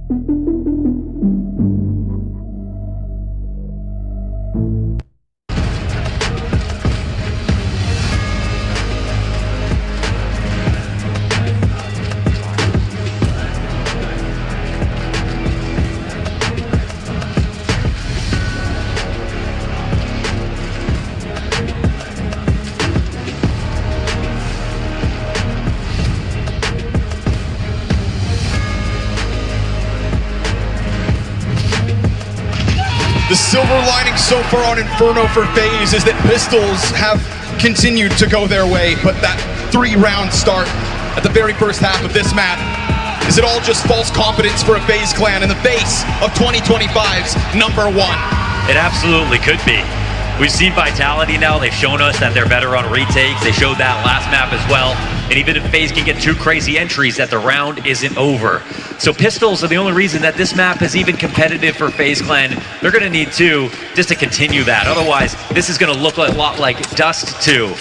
The silver lining so far on Inferno for FaZe is that Pistols have continued to go their way, but that 3-round start at the very first half of this map, is it all just false confidence for a FaZe clan in the face of 2025's #1? It absolutely could be. We've seen Vitality now. They've shown us that they're better on retakes. They showed that last map as well. And even if FaZe can get 2 crazy entries, that the round isn't over. So Pistols are the only reason that this map is even competitive for FaZe Clan. They're going to need 2 just to continue that. Otherwise, this is going to look a lot like Dust 2.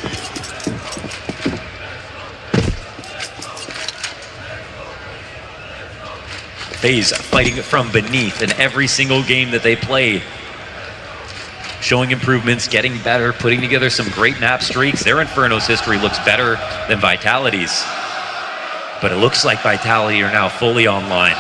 FaZe fighting from beneath in every single game that they play. Showing improvements, getting better, putting together some great map streaks. Their Inferno's history looks better than Vitality's. But it looks like Vitality are now fully online.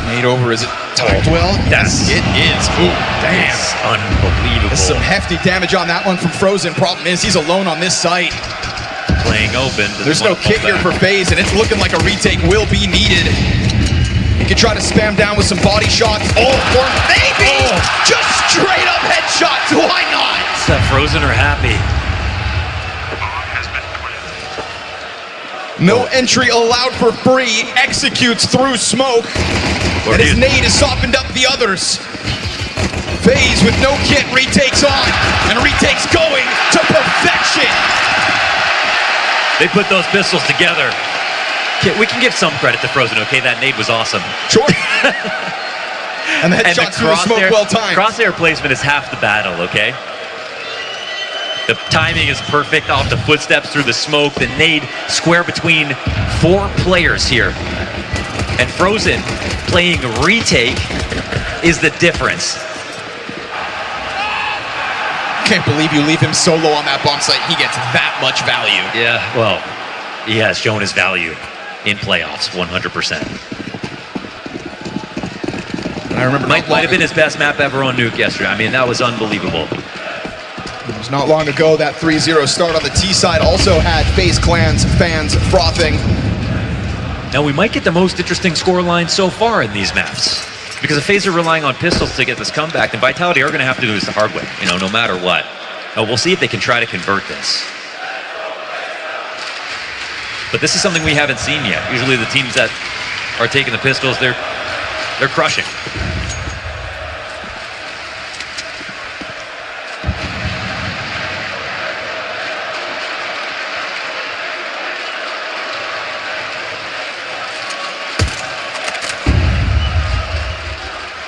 Made over, is it timed well? Yes, it is. Ooh, damn. It's unbelievable. That's some hefty damage on that one from Frozen. Problem is, he's alone on this site. Playing open. There's no kit here for FaZe, and it's looking like a retake will be needed. He could try to spam down with some body shots. Oh, or maybe just straight up headshots. Why not? That Frozen are happy. No entry allowed for free. Executes through smoke. And his nade has softened up the others. FaZe with no kit retakes on. And retakes going to perfection. They put those pistols together. We can give some credit to Frozen, okay? That nade was awesome. Sure. And the headshots through the smoke well timed. Crosshair placement is half the battle, okay? The timing is perfect off the footsteps through the smoke. The nade square between 4 players here. And Frozen playing retake is the difference. Can't believe you leave him solo on that bomb site. He gets that much value. Yeah, well, he has shown his value in playoffs, 100%. And I remember might have been his best map ever on Nuke yesterday. I mean, that was unbelievable. It was not long ago that 3-0 start on the T side also had FaZe Clan's fans frothing. Now we might get the most interesting scoreline so far in these maps. Because if FaZe are relying on pistols to get this comeback, then Vitality are going to have to do this the hard way, you know, no matter what. We'll see if they can try to convert this. But this is something we haven't seen yet. Usually the teams that are taking the pistols, they're crushing.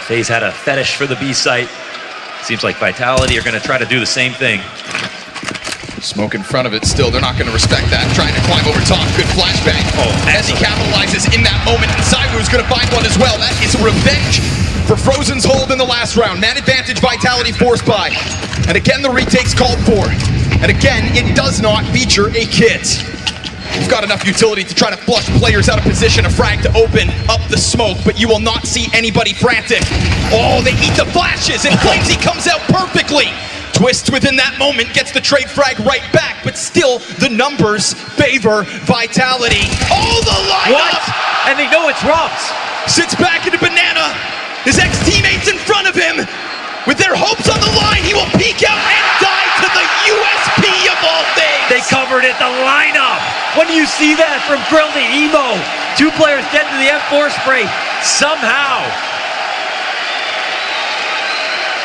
FaZe had a fetish for the B site. Seems like Vitality are going to try to do the same thing. Smoke in front of it still. They're not going to respect that. Trying to climb over top. Good flashbang. As he capitalizes in that moment. And Sairu's going to find one as well. That is revenge for Frozen's hold in the last round. Man advantage, Vitality forced by. And again, the retake's called for. And again, it does not feature a kit. You've got enough utility to try to flush players out of position, a frag to open up the smoke, but you will not see anybody frantic. Oh, they eat the flashes, and Flamesy comes out perfectly. Twist within that moment, gets the trade frag right back, but still the numbers favor Vitality. Oh, the lineup! What? And they know it's Robs. Sits back into Banana. His ex-teammates in front of him. With their hopes on the line, he will peek out and die to the USP of all things. They covered it, the lineup. When do you see that from Grill to Emo? 2 players dead to the M4 spray, somehow.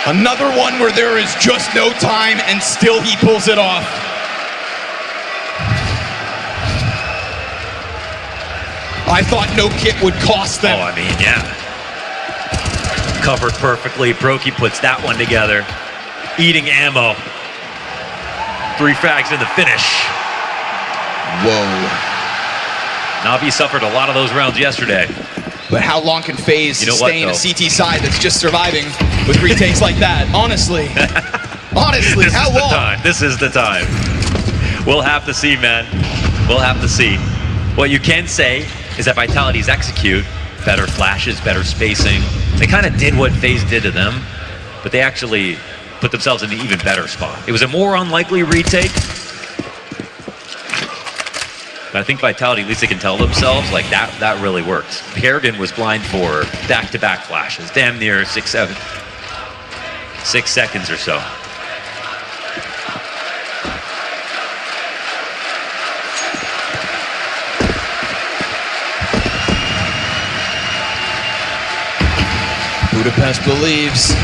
Another one where there is just no time and still he pulls it off. I thought no kit would cost them. Oh, I mean, yeah. Covered perfectly. Brokey puts that one together. Eating ammo. 3 frags in the finish. Whoa. Na'Vi suffered a lot of those rounds yesterday. But how long can FaZe You know sustain what, a CT side that's just surviving with retakes like that? Honestly. Honestly, This how is the long? time. This is the time. We'll have to see, man. We'll have to see. What you can say is that Vitality's execute, better flashes, better spacing. They kind of did what FaZe did to them, but they actually put themselves in an even better spot. It was a more unlikely retake, but I think Vitality, at least they can tell themselves, like that really worked. Kerrigan was blind for back-to-back flashes, damn near 6 seconds or so. Budapest believes.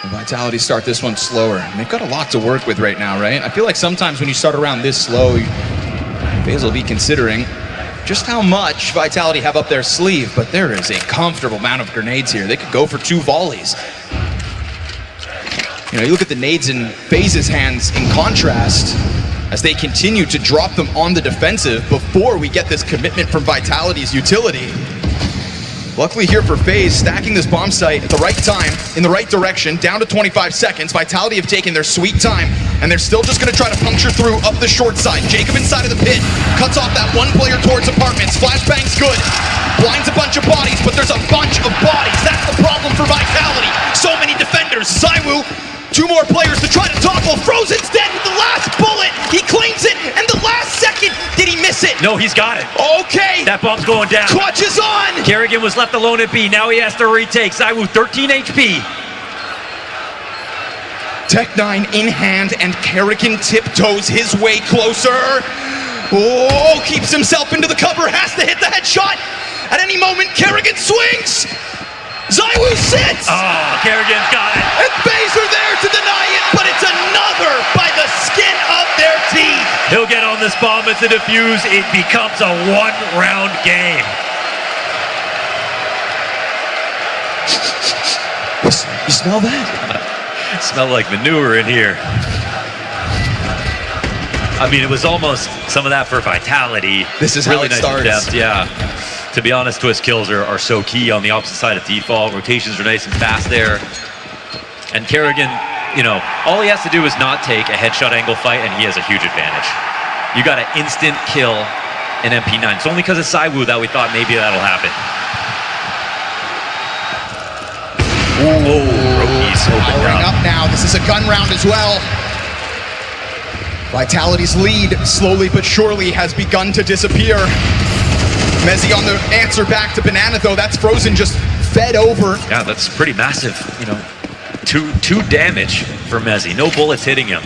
Vitality start this one slower. And they've got a lot to work with right now, right? I feel like sometimes when you start around this slow, FaZe will be considering just how much Vitality have up their sleeve, but there is a comfortable amount of grenades here. They could go for 2 volleys. You know, you look at the nades in FaZe's hands in contrast, as they continue to drop them on the defensive before we get this commitment from Vitality's utility. Luckily here for FaZe, stacking this bomb site at the right time, in the right direction, down to 25 seconds. Vitality have taken their sweet time, and they're still just gonna try to puncture through up the short side. Jacob inside of the pit, cuts off that one player towards apartments. Flashbang's good, blinds a bunch of bodies, but there's a bunch of bodies. That's the problem for Vitality. So many defenders. Zywoo, 2 more players to try to topple. Frozen's dead with the last bullet. He claims it, and the last second, did he miss it? No, he's got it. Okay. That bomb's going down. Clutch is on. Kerrigan was left alone at B. Now he has to retake. Zywoo, 13 HP. Tech9 in hand, and Kerrigan tiptoes his way closer. Oh, keeps himself into the cover, has to hit the headshot. At any moment, Kerrigan swings. Zywoo sits. Oh, Kerrigan's got it. And FaZe are there to deny it, but it's another by the skin of their teeth. He'll get on this bomb, it's a defuse. It becomes a 1-round game. You smell that? Smell like manure in here. I mean, it was almost some of that for Vitality. This is really how it nice starts. Depth, yeah. To be honest, twist kills are so key on the opposite side of default. Rotations are nice and fast there. And Kerrigan, you know, all he has to do is not take a headshot angle fight, and he has a huge advantage. You got an instant kill in MP9. It's only because of Zywoo that we thought maybe that'll happen. Powering up now. This is a gun round as well. Vitality's lead, slowly but surely, has begun to disappear. Mezzi on the answer back to Banana, though. That's Frozen just fed over. Yeah, that's pretty massive. You know, two damage for Mezzi. No bullets hitting him.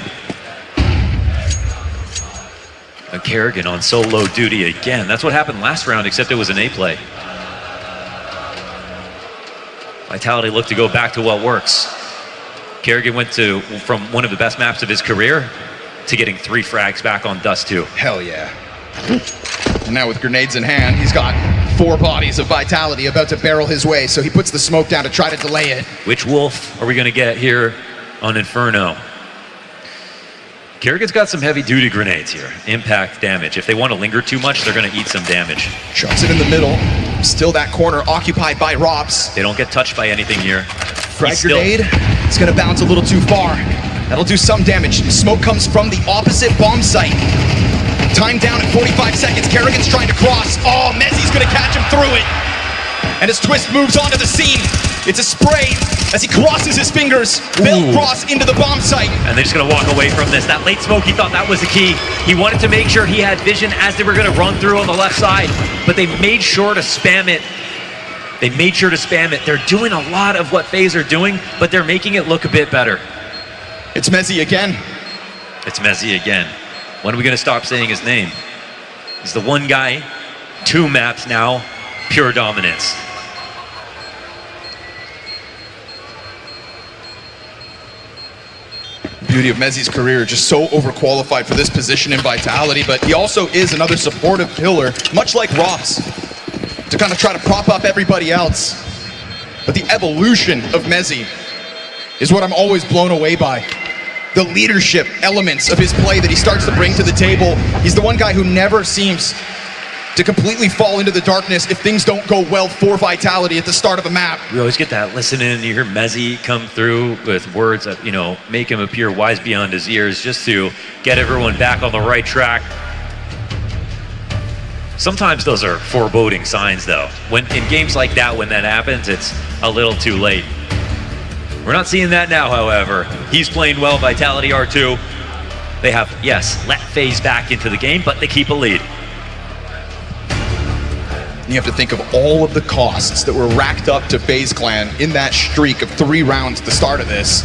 And Kerrigan on solo duty again. That's what happened last round, except it was an A play. Vitality looked to go back to what works. Kerrigan went from one of the best maps of his career to getting 3 frags back on Dust 2. Hell yeah. And now with grenades in hand, he's got 4 bodies of Vitality about to barrel his way, so he puts the smoke down to try to delay it. Which wolf are we gonna get here on Inferno? Kerrigan's got some heavy duty grenades here. Impact damage. If they want to linger too much, they're gonna eat some damage. Chucks it in the middle. Still that corner occupied by Robs. They don't get touched by anything here. Frag grenade. It's gonna bounce a little too far. That'll do some damage. Smoke comes from the opposite bomb site. Time down at 45 seconds. Kerrigan's trying to cross. Oh, Mezzi's gonna catch him through it. And as Twist moves onto the scene, it's a spray as he crosses his fingers. They'll cross into the bomb site. And they're just gonna walk away from this. That late smoke, he thought that was the key. He wanted to make sure he had vision as they were gonna run through on the left side, but they made sure to spam it. They made sure to spam it. They're doing a lot of what FaZe are doing, but they're making it look a bit better. It's Mezzi again. It's Mezzi again. When are we gonna stop saying his name? He's the one guy, 2 maps now, pure dominance. Beauty of Mezzi's career, just so overqualified for this position in Vitality, but he also is another supportive pillar, much like Ross, to kind of try to prop up everybody else. But the evolution of Mezzi is what I'm always blown away by. the leadership elements of his play that he starts to bring to the table. He's the one guy who never seems to completely fall into the darkness if things don't go well for Vitality at the start of a map. We always get that listening. You hear Mezzi come through with words that, you know, make him appear wise beyond his years, just to get everyone back on the right track. Sometimes those are foreboding signs, though. When in games like that, when that happens, it's a little too late. We're not seeing that now, however. He's playing well. Vitality R2. They have, yes, let FaZe back into the game, but they keep a lead. You have to think of all of the costs that were racked up to FaZe Clan in that streak of 3 rounds at the start of this.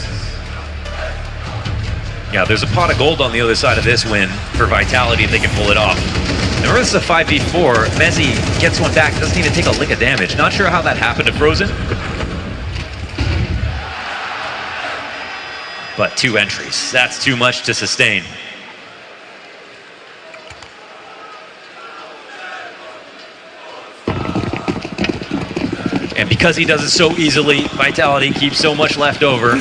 Yeah, there's a pot of gold on the other side of this win for Vitality if they can pull it off. And remember, this is a 5v4. Mezzi gets one back, doesn't even take a lick of damage. Not sure how that happened to Frozen. But 2 entries, that's too much to sustain. And because he does it so easily, Vitality keeps so much left over.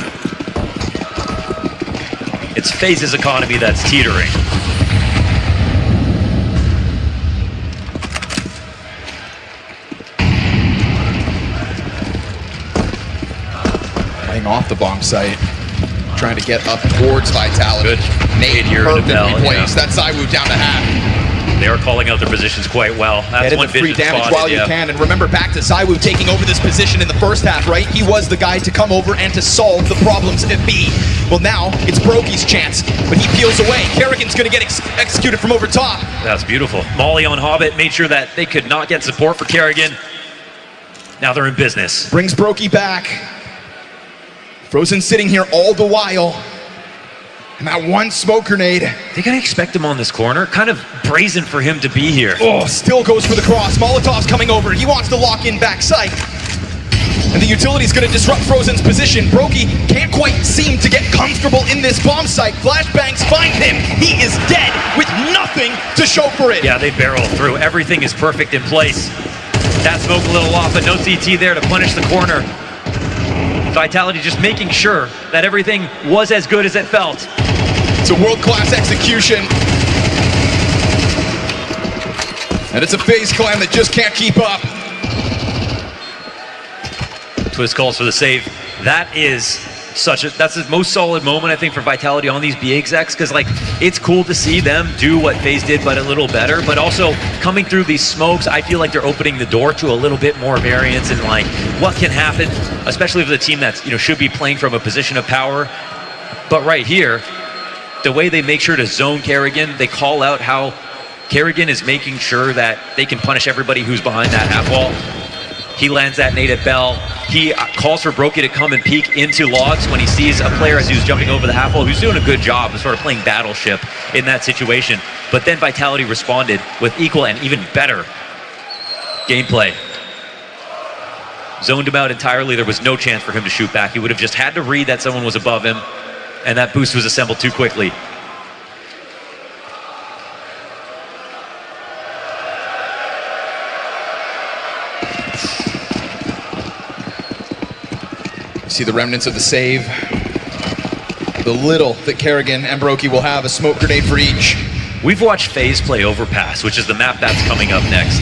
It's FaZe's economy that's teetering. Playing off the bomb site, trying to get up towards Vitality. Good. Nade perfectly placed. That's ZywOo down to half. They are calling out their positions quite well. That's Get one the free damage spotted, while you can. And remember, back to ZywOo taking over this position in the first half, right? He was the guy to come over and to solve the problems at B. Well, now it's Broky's chance, but he peels away. Kerrigan's going to get executed from over top. That's beautiful. Molly on Hobbit made sure that they could not get support for Kerrigan. Now they're in business. Brings Broky back. Frozen sitting here all the while. And that one smoke grenade. They're going to expect him on this corner. Kind of brazen for him to be here. Oh, still goes for the cross. Molotov's coming over. He wants to lock in backside. And the utility's going to disrupt Frozen's position. Broky can't quite seem to get comfortable in this bomb site. Flashbangs find him. He is dead with nothing to show for it. Yeah, they barrel through. Everything is perfect in place. That smoke a little off, but no CT there to punish the corner. Vitality just making sure that everything was as good as it felt. It's a world-class execution. And it's a FaZe Clan that just can't keep up. Twist calls for the save. That is that's the most solid moment, I think, for Vitality on these B execs, because like it's cool to see them do what FaZe did but a little better, but also coming through these smokes, I feel like they're opening the door to a little bit more variance and like what can happen, especially for the team that's, you know, should be playing from a position of power. But right here, the way they make sure to zone Kerrigan, they call out how Kerrigan is making sure that they can punish everybody who's behind that half wall. He lands that nade at Bell. He calls for Broky to come and peek into logs when he sees a player as he was jumping over the half wall who's doing a good job of sort of playing battleship in that situation. But then Vitality responded with equal and even better gameplay. Zoned him out entirely. There was no chance for him to shoot back. He would have just had to read that someone was above him, and that boost was assembled too quickly. See the remnants of the save. The little that Kerrigan and Broky will have, a smoke grenade for each. We've watched FaZe play Overpass, which is the map that's coming up next.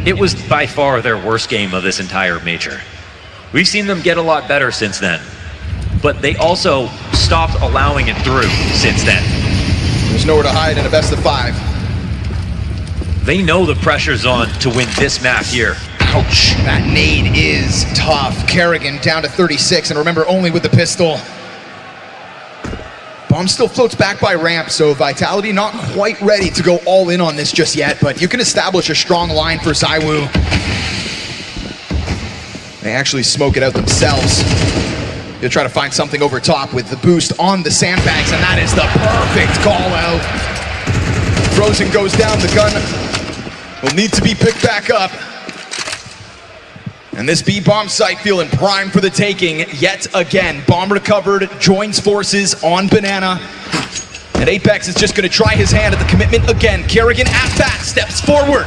It was by far their worst game of this entire major. We've seen them get a lot better since then, but they also stopped allowing it through since then. There's nowhere to hide in a best of 5. They know the pressure's on to win this map here. Ouch, that nade is tough. Kerrigan down to 36, and remember, only with the pistol. Bomb still floats back by ramp, so Vitality not quite ready to go all in on this just yet, but you can establish a strong line for ZywOo. They actually smoke it out themselves. They'll try to find something over top with the boost on the sandbags, and that is the perfect call out. Frozen goes down, the gun will need to be picked back up. And this B bomb site feeling primed for the taking yet again. Bomb recovered, joins forces on Banana. And Apex is just going to try his hand at the commitment again. Kerrigan at bat, steps forward.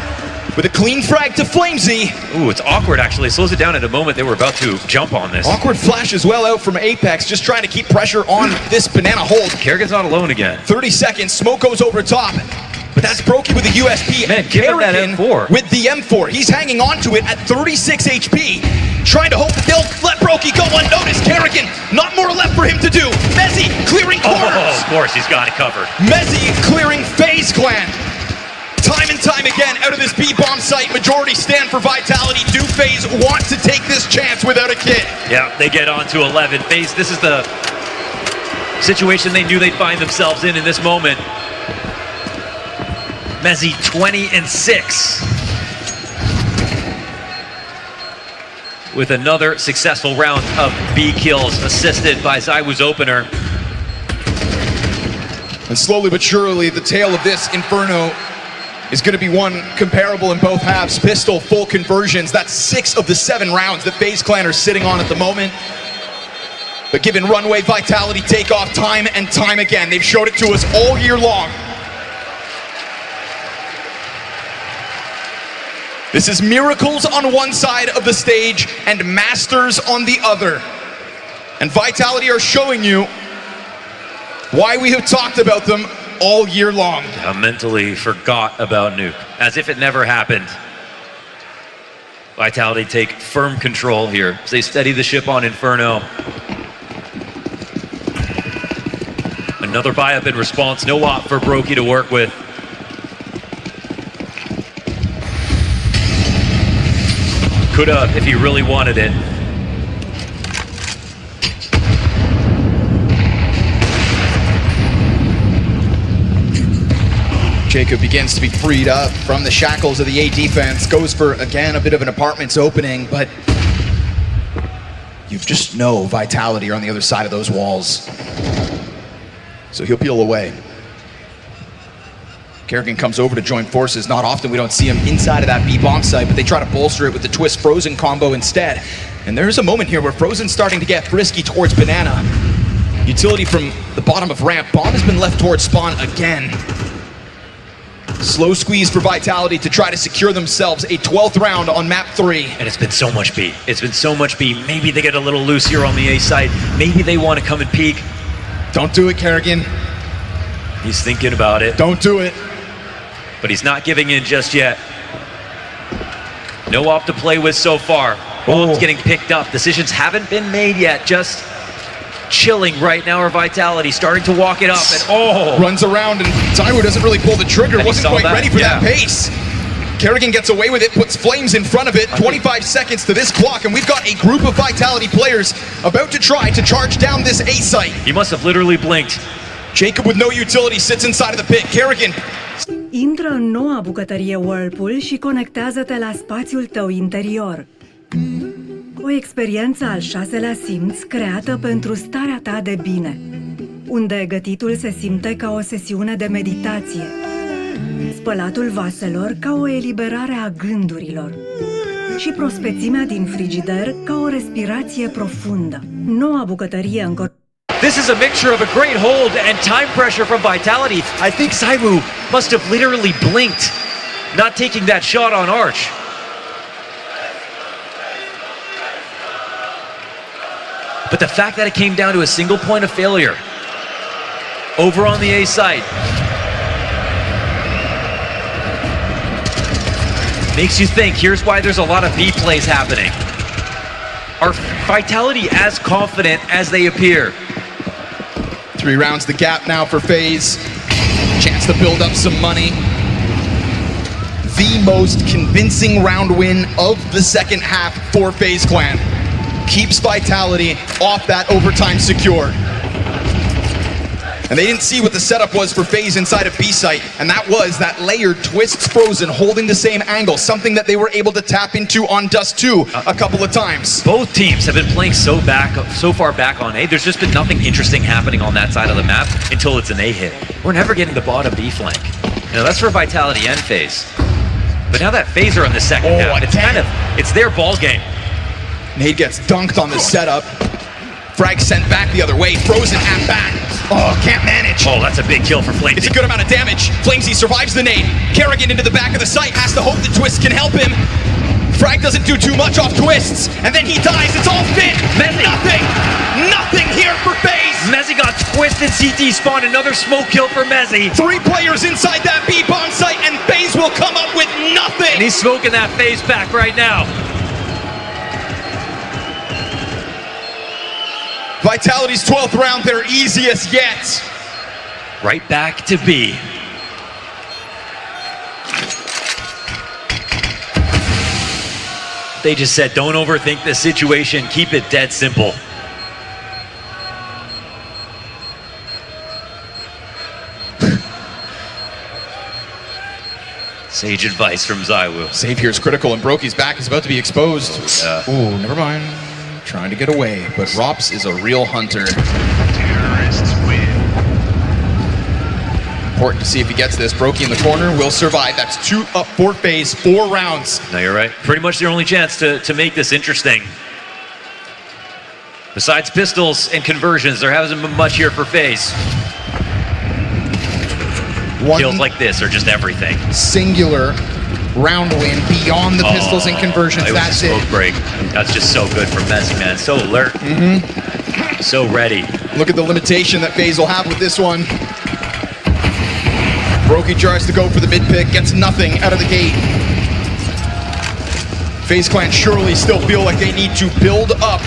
with a clean frag to Flamesy. Ooh, it's awkward actually. It slows it down at a moment they were about to jump on this. Awkward flash as well out from Apex, just trying to keep pressure on this banana hold. Kerrigan's not alone again. 30 seconds, smoke goes over top. But that's Brokey with the USP. Man, give him that M4. With the M4. He's hanging on to it at 36 HP. Trying to hope that they'll let Brokey go unnoticed. Kerrigan, not more left for him to do. Mezzy clearing corners. Oh, of course, he's got it covered. Mezzy clearing FaZe Clan. Time and time again, out of this B-bomb site, majority stand for Vitality. Do FaZe want to take this chance without a kid? Yeah, they get on to 11. FaZe, this is the situation they knew they'd find themselves in this moment. Mezzy 20-6. With another successful round of B kills, assisted by ZywOo's opener. And slowly but surely, the tale of this Inferno is going to be one comparable in both halves. Pistol, full conversions. That's 6 of the 7 rounds that FaZe Clan are sitting on at the moment. But given runway, Vitality take off time and time again. They've showed it to us all year long. This is miracles on one side of the stage and masters on the other. And Vitality are showing you why we have talked about them all year long. I mentally forgot about Nuke, as if it never happened. Vitality take firm control here as they steady the ship on Inferno. Another buy-up in response, no op for Brokey to work with. Could have if he really wanted it. Jacob begins to be freed up from the shackles of the A defense, goes for, again, a bit of an apartments opening, but you just know Vitality are on the other side of those walls. So he'll peel away. Kerrigan comes over to join forces. Not often we don't see him inside of that B-bomb site, but they try to bolster it with the Twist Frozen combo instead. And there's a moment here where Frozen's starting to get frisky towards Banana. Utility from the bottom of ramp. Bomb has been left towards spawn again. Slow squeeze for Vitality to try to secure themselves a 12th round on map 3. And it's been so much B. It's been so much B. Maybe they get a little loose here on the A side. Maybe they want to come and peek. Don't do it, Kerrigan. He's thinking about it. Don't do it. But he's not giving in just yet. No op to play with so far. Bombs getting picked up. Decisions haven't been made yet. Just chilling right now are Vitality, starting to walk it up. And runs around and ZywOo doesn't really pull the trigger. Wasn't quite ready for that pace. Kerrigan gets away with it, puts Flames in front of it. 25 seconds to this clock, and we've got a group of Vitality players about to try to charge down this A site. He must have literally blinked. Jacob with no utility sits inside of the pit. Kerrigan. Intră în noua bucătărie Whirlpool și conectează-te la spațiul tău interior. O experiență al 6-lea simț creată pentru starea ta de bine, unde gătitul se simte ca o sesiune de meditație, spălatul vaselor ca o eliberare a gândurilor și prospețimea din frigider ca o respirație profundă. Noua bucătărie încorporată. This is a mixture of a great hold and time pressure from Vitality. I think ZywOo must have literally blinked, not taking that shot on Arch. But the fact that it came down to a single point of failure over on the A side makes you think, here's why there's a lot of B plays happening. Are Vitality as confident as they appear? 3 rounds the gap now for FaZe. Chance to build up some money. The most convincing round win of the second half for FaZe Clan. Keeps Vitality off that overtime secure. And they didn't see what the setup was for FaZe inside of B site, and that was that layered Twists Frozen holding the same angle, something that they were able to tap into on Dust 2 a couple of times. Both teams have been playing so far back on A. There's just been nothing interesting happening on that side of the map until it's an A hit. We're never getting the bottom B flank. Now that's for Vitality and FaZe. But now that FaZe are in the second half, it's their ball game. Nade gets dunked on the setup. Frag sent back the other way. Frozen at back. Oh, can't manage. Oh, that's a big kill for Flamesy. It's a good amount of damage. Flamesy survives the nade. Kerrigan into the back of the site. Has to hope that Twist can help him. Frag doesn't do too much off Twists. And then he dies. It's all fit. Nothing. Nothing here for FaZe. Mezzy got twisted. CT spawned another smoke kill for Mezzy. 3 players inside that B-bomb site, and FaZe will come up with nothing. And he's smoking that FaZe back right now. Vitality's 12th round, their easiest yet. Right back to B. They just said, don't overthink this situation. Keep it dead simple. Sage advice from Zywu. Save here is critical, and Brokey's back is about to be exposed. Ooh, never mind. Trying to get away, but Rops is a real hunter. Terrorists win. Important to see if he gets this. Brokey in the corner will survive. That's 2 up for FaZe, 4 rounds. No, you're right. Pretty much their only chance to make this interesting. Besides pistols and conversions, there hasn't been much here for FaZe. Kills like this are just everything. Singular round win beyond the pistols and conversions. That's it. Smoke break. That's just so good for Mezzy, man. So alert. So ready. Look at the limitation that FaZe will have with this one. Brokey tries to go for the mid pick, gets nothing out of the gate. FaZe Clan surely still feel like they need to build up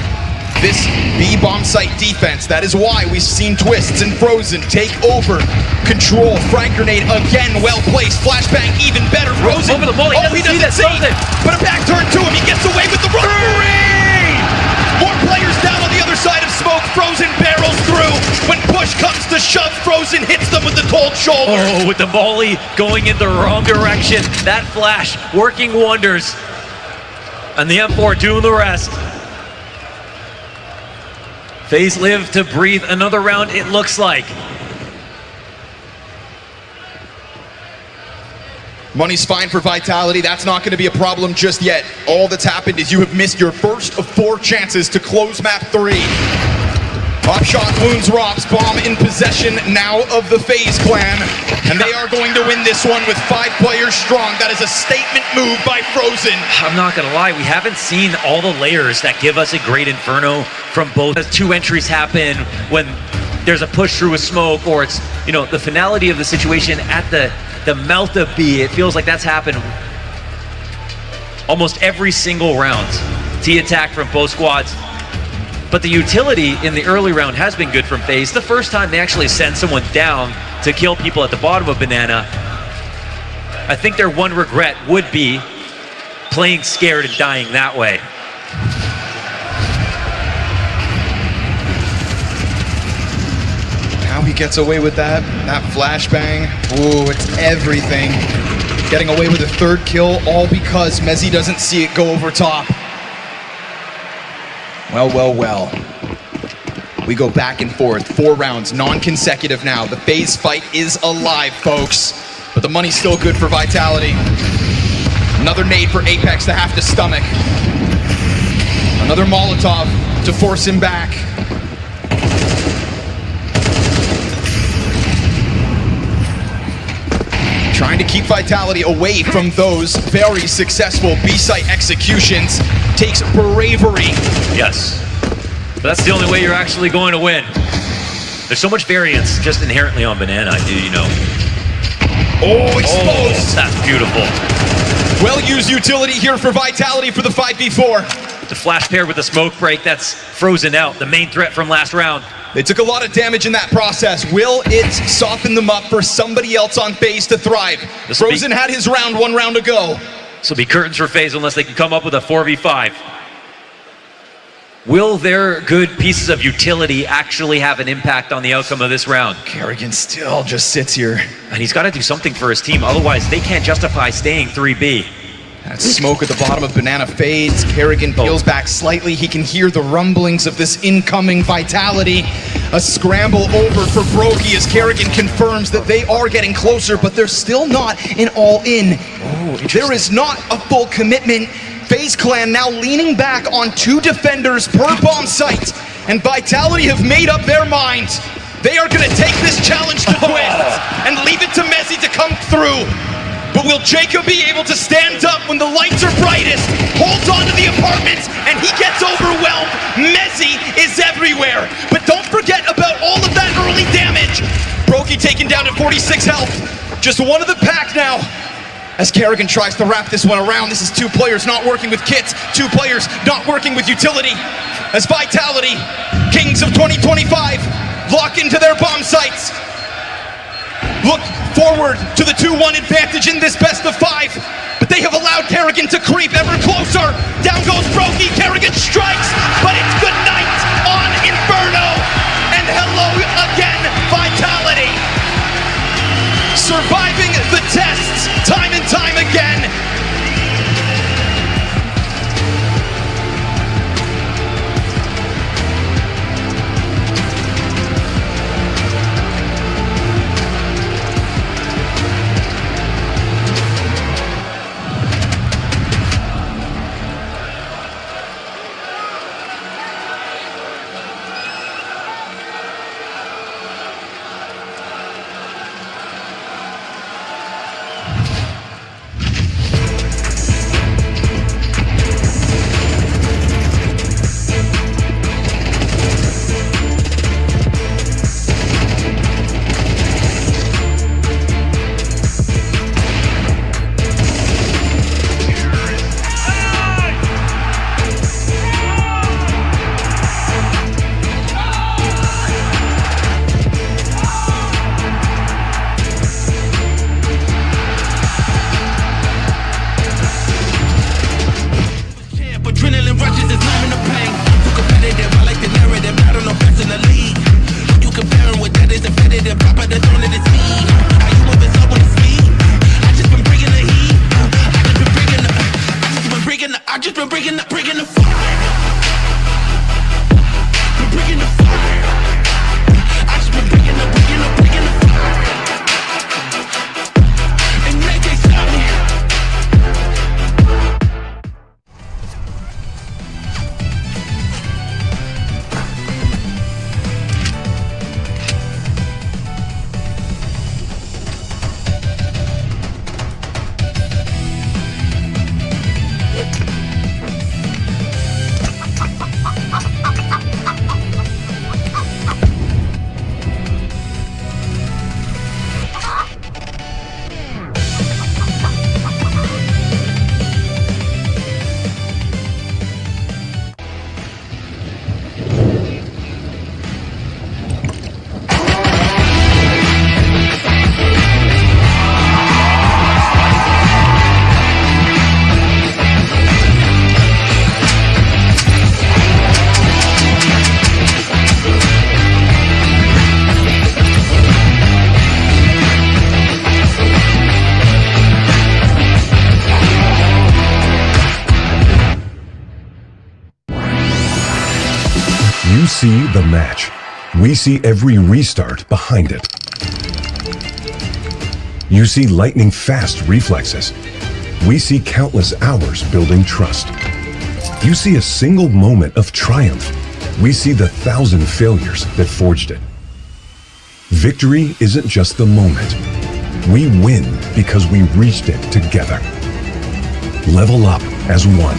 this B-bomb site defense. That is why we've seen Twists and Frozen take over control. Frag grenade again, well placed. Flashbang even better. Frozen. Over the ball. He doesn't see it. But a back turn to him. He gets away with the run. More players down on the other side of smoke. Frozen barrels through. When push comes to shove, Frozen hits them with the cold shoulder. Oh, with the volley going in the wrong direction. That flash working wonders. And the M4 doing the rest. FaZe live to breathe another round, it looks like. Money's fine for Vitality. That's not going to be a problem just yet. All that's happened is you have missed your first of 4 chances to close map 3. Pop shot wounds Rops. Bomb in possession now of the FaZe Clan. And they are going to win this one with 5 players strong. That is a statement move by Frozen. I'm not gonna lie, we haven't seen all the layers that give us a great Inferno from both. As 2 entries happen when there's a push through a smoke, or it's, you know, the finality of the situation at the mouth of B. It feels like that's happened almost every single round. T attack from both squads. But the utility in the early round has been good from FaZe. The first time they actually send someone down to kill people at the bottom of Banana, I think their one regret would be playing scared and dying that way. How he gets away with that flashbang. Ooh, it's everything. Getting away with a 3rd kill, all because Mezzy doesn't see it go over top. Well. We go back and forth, 4 rounds, non-consecutive now. The FaZe fight is alive, folks. But the money's still good for Vitality. Another nade for Apex to have to stomach. Another Molotov to force him back. Trying to keep Vitality away from those very successful B-site executions takes bravery. Yes, but that's the only way you're actually going to win. There's so much variance just inherently on Banana, you know. Oh, exposed! Oh, that's beautiful. Well-used utility here for Vitality for the 5v4. The flash paired with the smoke break, that's Frozen out, the main threat from last round. They took a lot of damage in that process. Will it soften them up for somebody else on FaZe to thrive? Frozen had his round 1 round ago. This will be curtains for FaZe unless they can come up with a 4v5. Will their good pieces of utility actually have an impact on the outcome of this round? Kerrigan still just sits here. And he's got to do something for his team, otherwise they can't justify staying 3B. That smoke at the bottom of Banana fades. Kerrigan peels back slightly. He can hear the rumblings of this incoming Vitality. A scramble over for Brokey as Kerrigan confirms that they are getting closer, but they're still not an all-in. There is not a full commitment. FaZe Clan now leaning back on 2 defenders per bomb site and Vitality have made up their minds. They are going to take this challenge to Twist and leave it to Messi to come through. But will Jacob be able to stand up when the lights are brightest, holds on to the apartment, and he gets overwhelmed? Messi is everywhere. But don't forget about all of that early damage. Brokey taken down at 46 health. Just one of the pack now. As Kerrigan tries to wrap this one around, this is two players not working with kits, two players not working with utility. As Vitality, kings of 2025, lock into their bomb sites. Look forward to the 2-1 advantage in this best of 5, but they have allowed Kerrigan to creep ever closer. Down goes Brokey, Kerrigan strikes, but it's good night on Inferno, and hello again, Vitality. Surviving the tests time and time again. You see the match. We see every restart behind it. You see lightning-fast reflexes. We see countless hours building trust. You see a single moment of triumph. We see the 1,000 failures that forged it. Victory isn't just the moment. We win because we reached it together. Level up as one.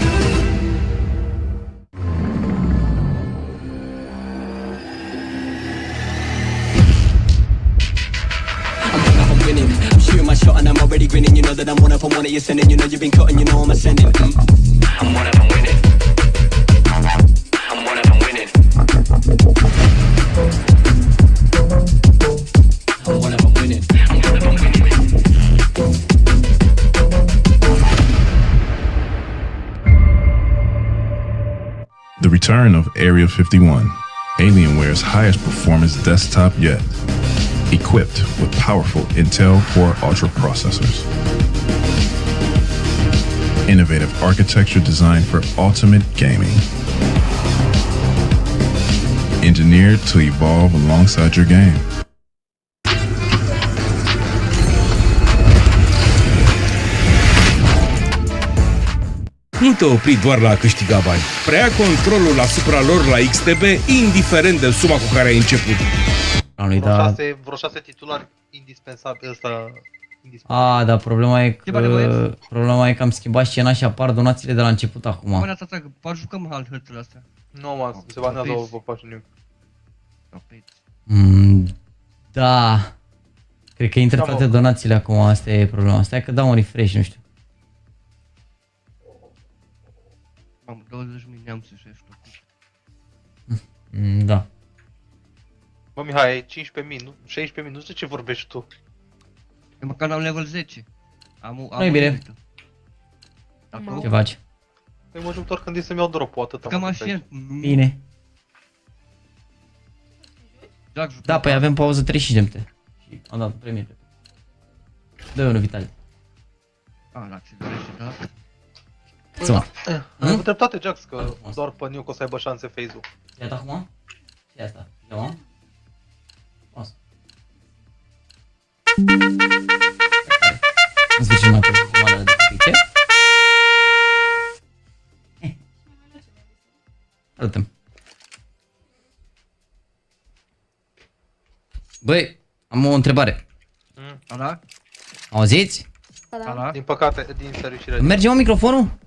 I'm shooting my shot and I'm already grinning. You know that I'm one of them, one of you sending. You know you've been cutting, you know I'm ascending. I'm one of them winning. I'm one of them winning. I'm one of them winning. I'm one of them winning. The return of Area 51, Alienware's highest performance desktop yet. Equipped with powerful Intel Core Ultra processors. Innovative architecture designed for ultimate gaming. Engineered to evolve alongside your game. nu te opri doar la a câștiga bani. Preia controlul asupra lor la XTB, indiferent de suma cu care ai început. Vreo 6 titulari indispensabili ăsta. Da, problema e că am schimbat scena și apar donațiile de la început acum. Bă, asta, poate jucăm hărțile astea. Nu, mă, se banează o pagină. Da. Cred că intră toate donațiile acum, asta e problema. Stai că dau un refresh, nu știu. Am 20.000 neamțuri și ești. Da. Bă, Mihai, ai 15.000, nu? 16.000, nu știu ce vorbești tu. Eu măcar am level 10. Nu-i bine. Ce faci? Păi mă juc doar când e să-mi iau drop-ul, atâta. Cam așa. Bine. Da, păi avem pauză 35 de minute. Și am dat premie. Dă-i unul, Vitali. La ce dorește, da? Câți mă? Am avut dreptate, Jax, că doar pe New o să aibă șanse FaZe-ul. Ce-ai dat acum? Ce-i asta? Ia-mă? Frumos. În sfârșit mai pe jumătate de epice. Arătăm. Băi, am o întrebare. Da? Auziți? Da. Din păcate, din fericire. Merge mă microfonul?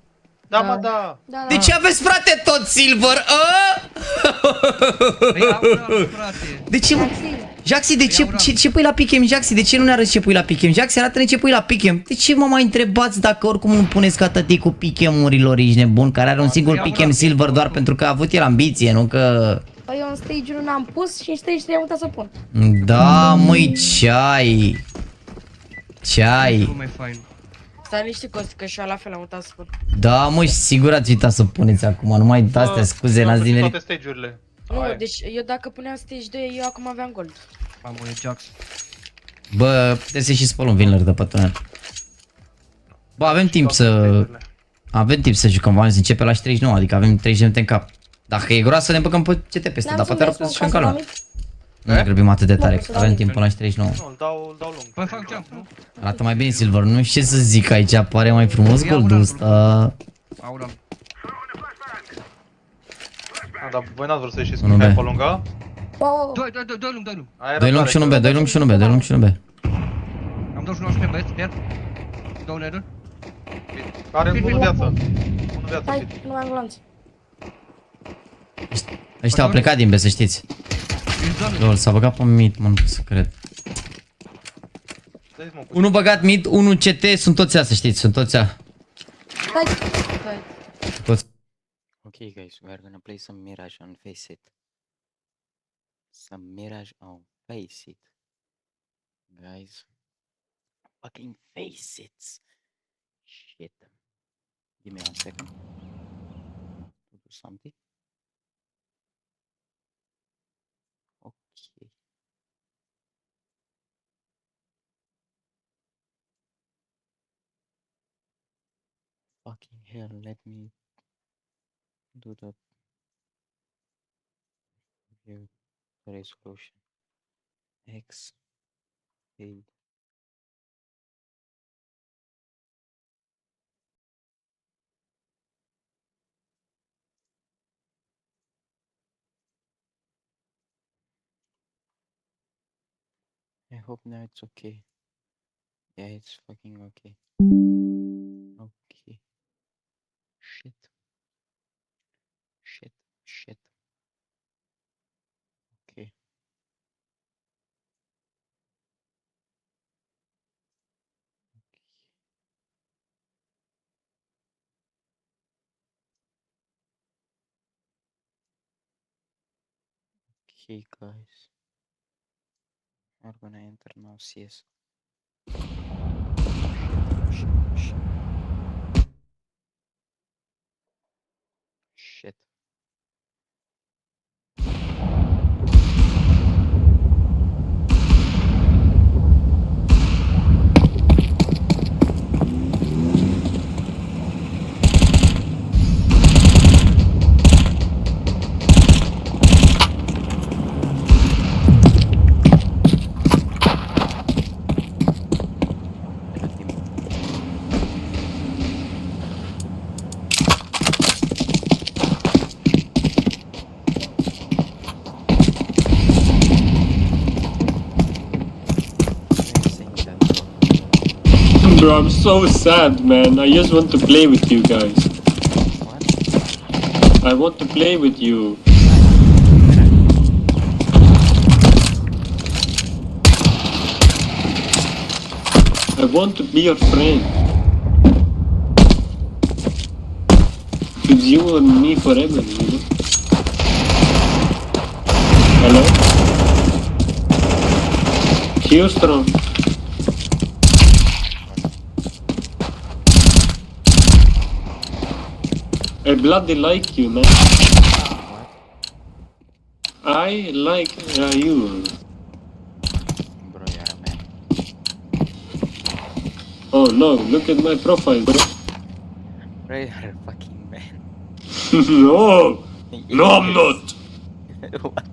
Da, mă, da. De ce aveți, frate, tot silver? De ce, mă? Jaxi, de ce pui la pichem, Jaxi? De ce nu ne arăți ce pui la pichem? Jaxi, arată-ne ce pui la pichem. De ce mă mai întrebați dacă oricum nu puneți ca tăticul pichemurilor, ești nebun, care are un singur pichem silver doar pentru că a avut el ambiție, nu că... Păi eu în stage 1 n-am pus și în stage 3 am uitat să pun. Da, măi, ce-ai? Mai fain. Stai niște Costi, că și eu la fel am uitat să pun. Da, măi, sigur ați uitat să puneți acum, nu mai astea, scuze, n-ați din toate stage-urile. Nu, deci eu dacă puneam stage 2, eu acum aveam gold. Mamă, e Jax. Bă, puteți să și spăl un vinler de pe tunel. Bă, avem timp să jucăm, v-am zis, începe la 39, adică avem 30 de minute în cap. Dacă e groasă, ne băgăm pe CT peste, dar poate ar putea să jucăm calma. Nu ne grăbim atât de tare, că avem timp până la 39. Nu, îl dau lung. Păi fac jump, nu? Arată mai bine Silver, nu știu ce să zic aici, pare mai frumos goldul ăsta. Aura. Dar voi n-ați vrut să ieșiți cu Mihai pe lungă? Doi lung. Doi lung și 1 B, doi lung și 1 B, doi lung și 1 B. Am 29 pe băieți, pierd. Două nether. Are unul viață. Hai, nu mai am glanț. Ăștia au plecat din B, să știți. Lol, s-a băgat pe mid, mă, nu pot să cred. Unul băgat mid, unul CT, sunt toți ea, să știți, sunt toți ea. Toți. Okay guys, we are gonna play some Mirage on Face It. Some Mirage on Face It. Guys. Fucking face it. Shit. Give me 1 second. To do something. Okay. Fucking hell, let me do the view resolution. X A I hope now it's okay. Yeah, it's fucking okay. Okay. Shit. Okay. Okay, guys. We're gonna enter now CS. Shit. Bro, I'm so sad, man. I just want to play with you guys. What? I want to play with you. I want to be your friend. It's you and me forever, you know? Hello? Houston. I bloody like you, man. What? I like you. Bro, you're a man. Oh no, look at my profile, bro. Bro, you're a fucking man. No! No, I'm not! What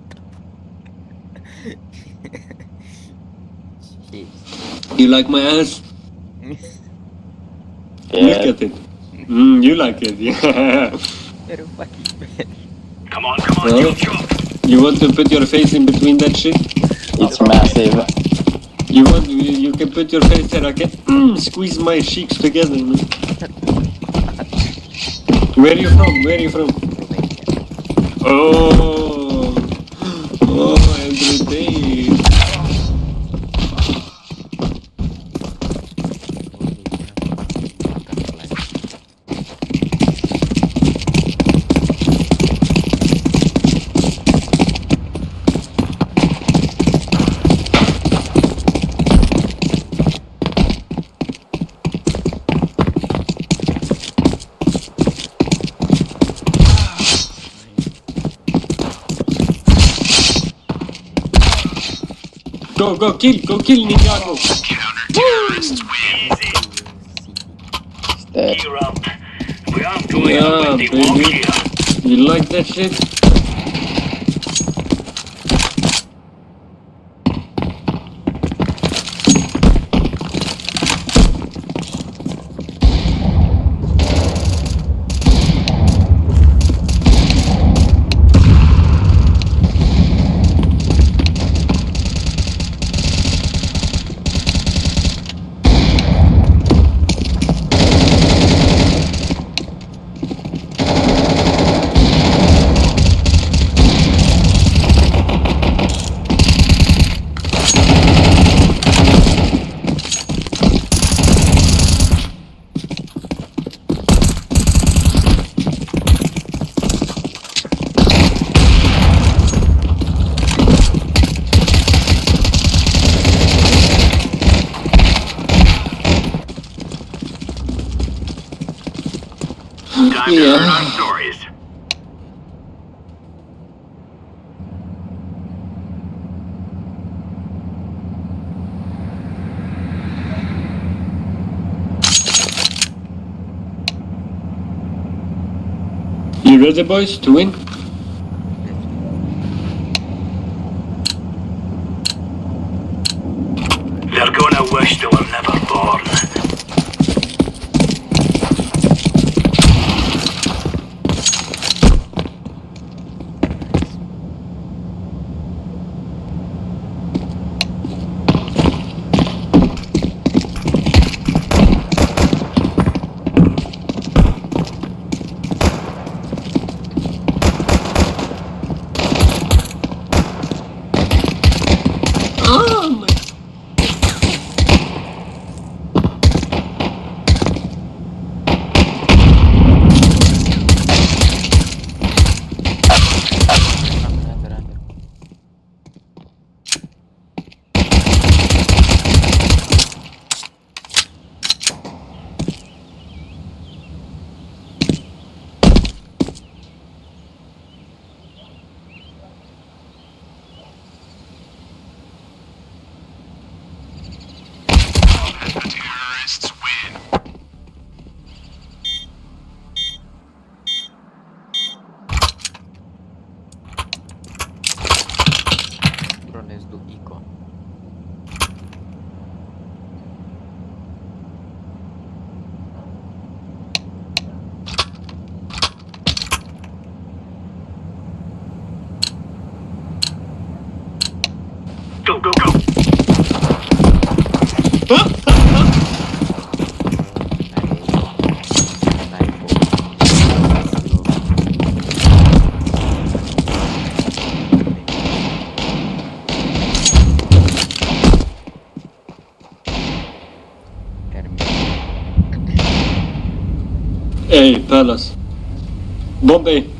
the Shit. You like my ass? Look at it. You like it, yeah. You're a fucking man. Well, you want to put your face in between that shit? It's massive. You can put your face there, I can squeeze my cheeks together, man. Where are you from? Where are you from? Oh, every day. Go kill Ninjago. Yeah, baby. You like that shit? Yeah. You ready, boys, to win? They're gonna wish they were never born. Hey, Palace. Bombay.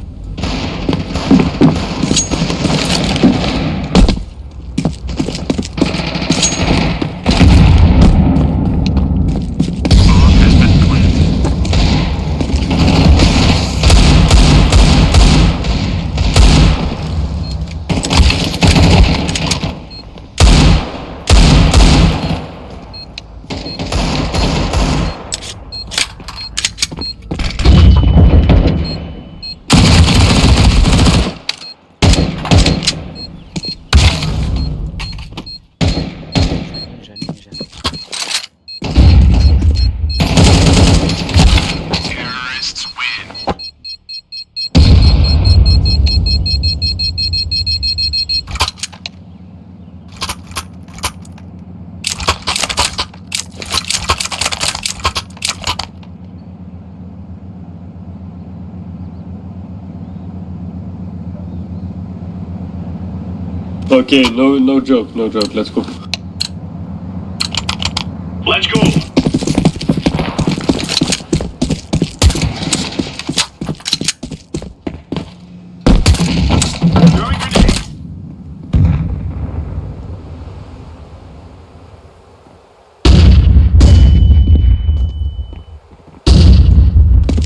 Okay, no joke, let's go. Let's go. Throwing grenade.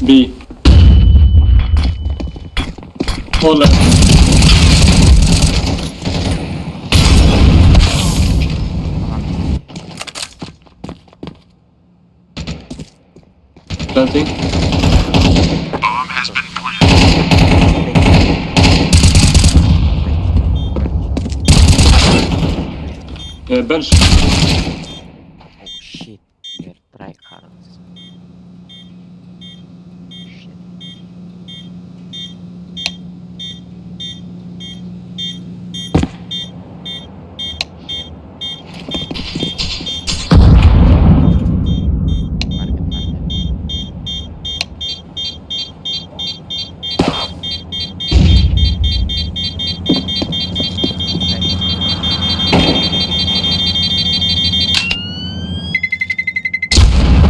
B. All left. Planting. Bomb has been planted. Bench. Oh shit, they're tryhards. Shit.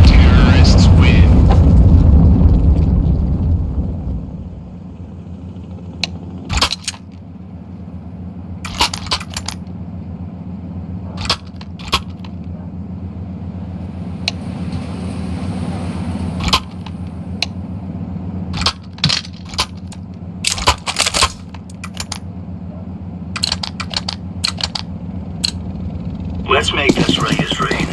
Terrorists win. Let's make this Vegas rain.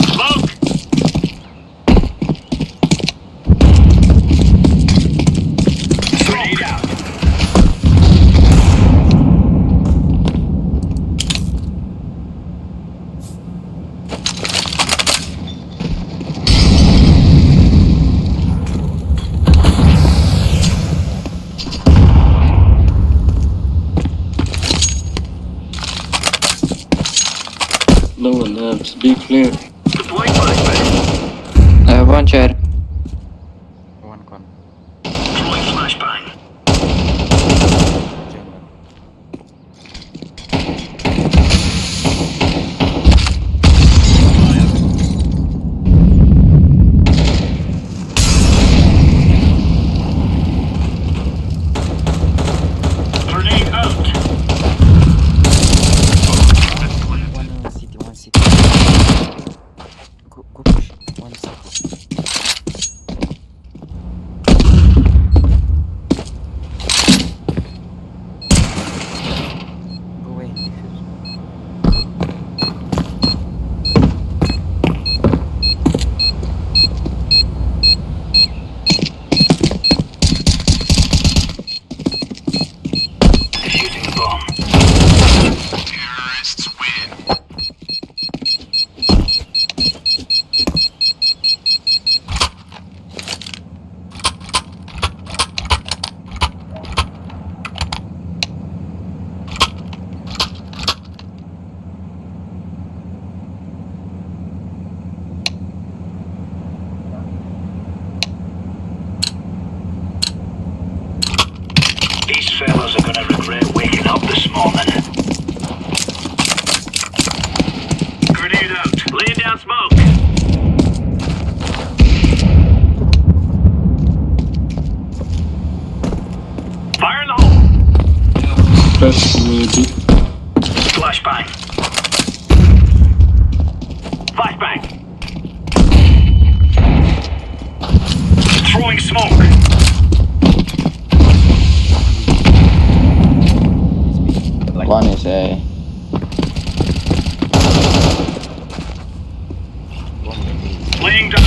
Smoke! Grenade out. No one helps. Be clear. Deploying flashbang. One chair. One con. Deploying flashbang. Grenade out. One city. Go push. One city. Go away, defuse. Defusing the bomb. Terrorists win. These fellas are gonna regret waking up this morning. Grenade out. Laying down smoke. flash maybe. Flashbang. Flashbang. Throwing smoke. One is A. Laying down.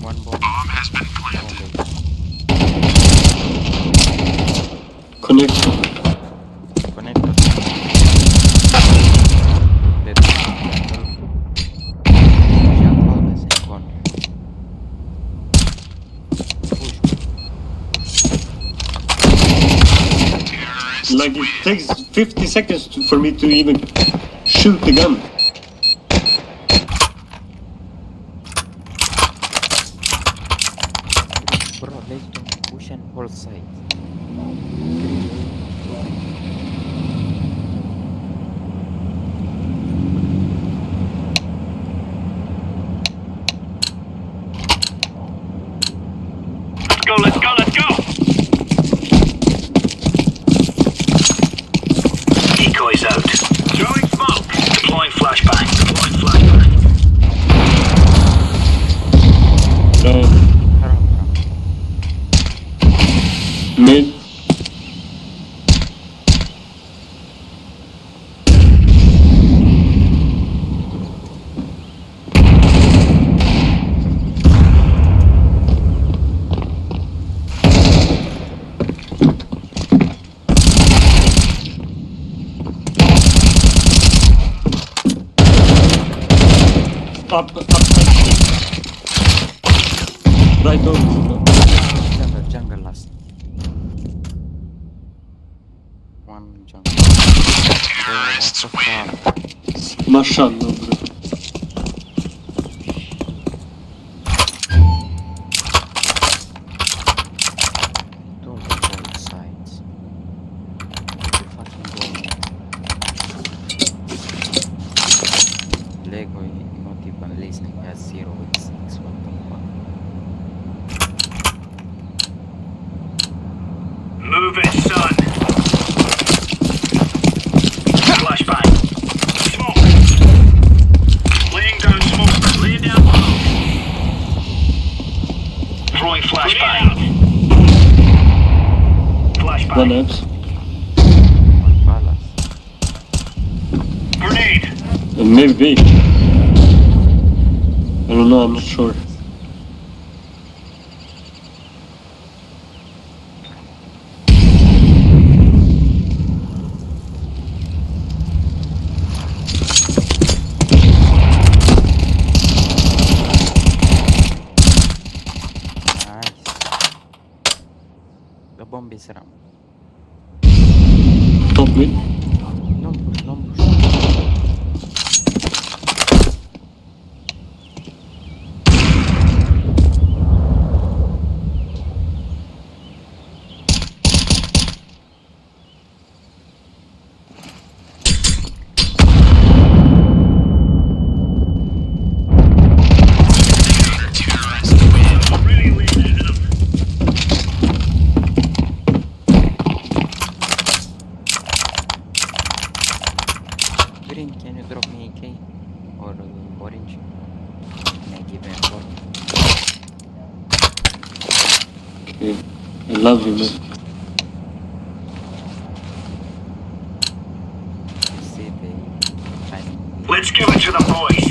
One bomb has been planted. Connect. Connect. Like it takes 50 seconds for me to even shoot the gun. Bro, let's do push and hold side. Let's go, let's go! Decoys out. Throwing smoke. Deploying flashbang. Deploying flashbang. No. Mid. Up. Right over. Jungle last. One jungle. Terrorists win. Mashallah, bro. Don't hold sides. You fucking go. Lego not even listening has 0 with 6. What the fuck? Move it, son. Flashbang. Smoke. Laying down smoke. Laying down smoke. Throwing flashbang. Flashbang. One out. One palace. Grenade. Maybe. I don't know, I'm not sure. The bomb is around. Top mid. Don't push, don't push. Green, can you drop me AK? Or orange? Can I give him one? Okay. I love you, man. You see the timing. Let's give it to the boys.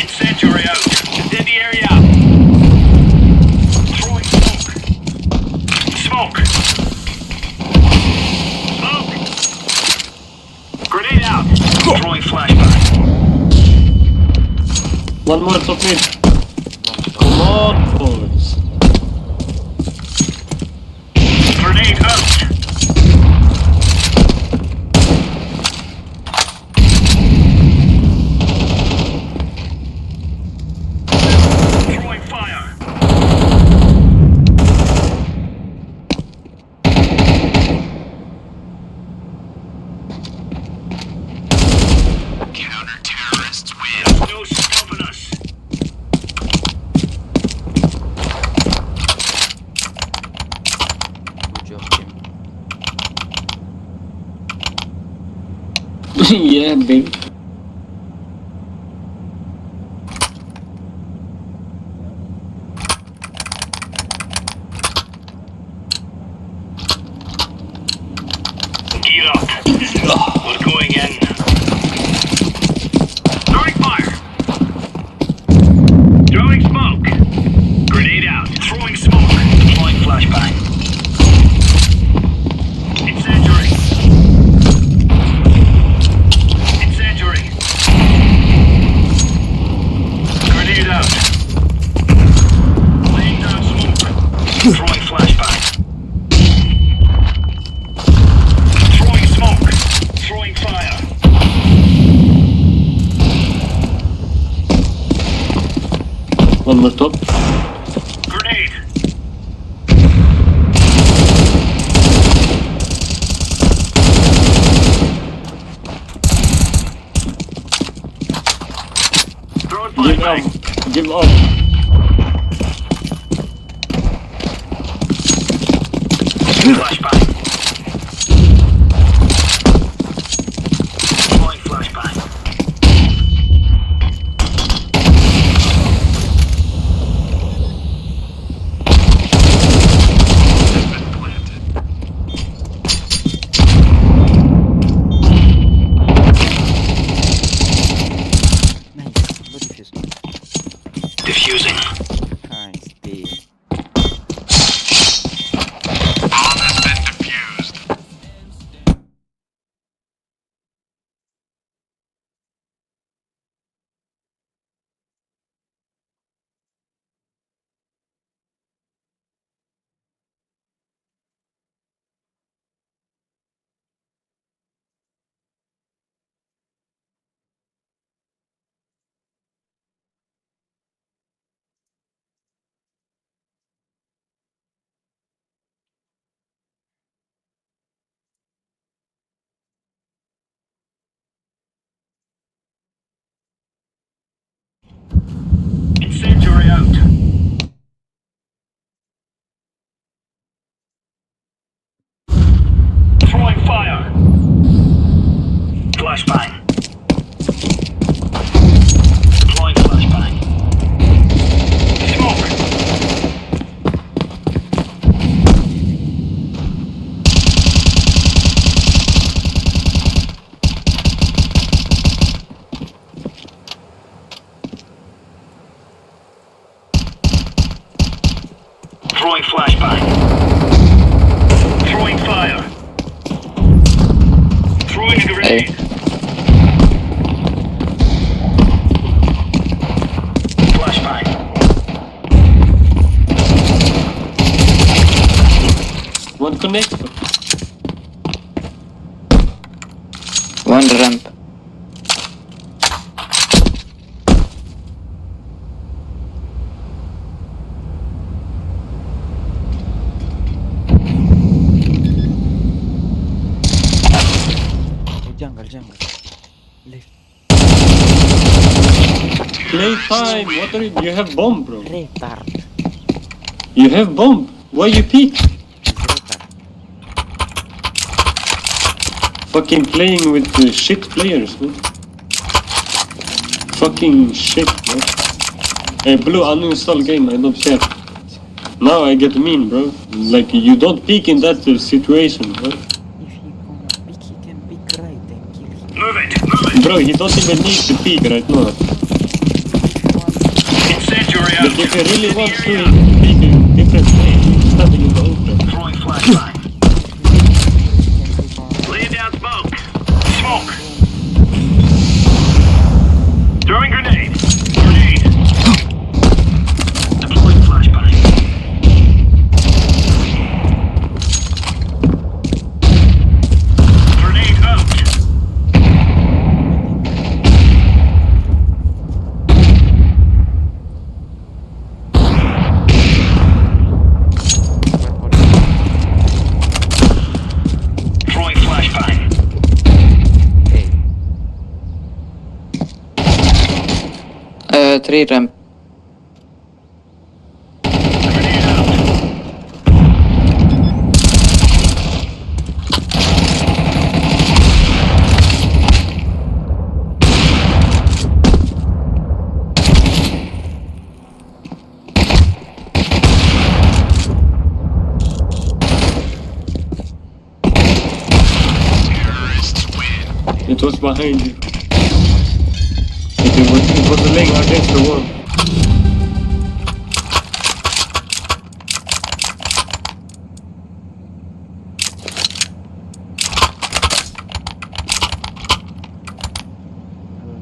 Incendiary out. Incendiary out. Throwing smoke. Smoke. Smoke. Grenade out. Throwing flashbang. One more top mid. Come on, boys. Grenade out. Throwing fire. Counter-terrorists win. No stopping us. Yeah, baby. Gear up. We're going in. Throwing fire. Throwing smoke. Grenade out. Throwing smoke. Deploying flashbang. Incendiary. Incendiary. Grenade out. Laying down smoke. Throwing flashbang. Throwing smoke. Throwing fire. One more top. Grenade. Throwing Give flashbang. up. Give up. Flashbang. Deploying flashbang. Diffusing. Nice, baby. Bomb has been defused. Incendiary out. Throwing fire. Flashbang. Deploying flashbang. Smoke. Throwing flashbang. Throwing fire. Throwing a grenade. Flashbang. One connector. One ramp. Jungle. Left. Playtime. What are you? You have bomb, bro. Retard. You have bomb. Why you peek? Retard. Fucking playing with the shit players, man. Fucking shit, man. Hey, Blue, uninstall game. I don't care. Now I get mean, bro. Like you don't peek in that situation, bro. If he gonna pick, he can pick right and kill him. Move it. Bro, he don't even need to peek right now. Incendiary But out. if he really wants to peek in different way, he's standing in the open. Throwing flashbang. Laying down smoke. Smoke. Throwing grenade. Grenade. Deploying flashbang. Grenade out. Throwing flashbang. 3 ramp. Grenade out. It was behind you. It was laying against the wall.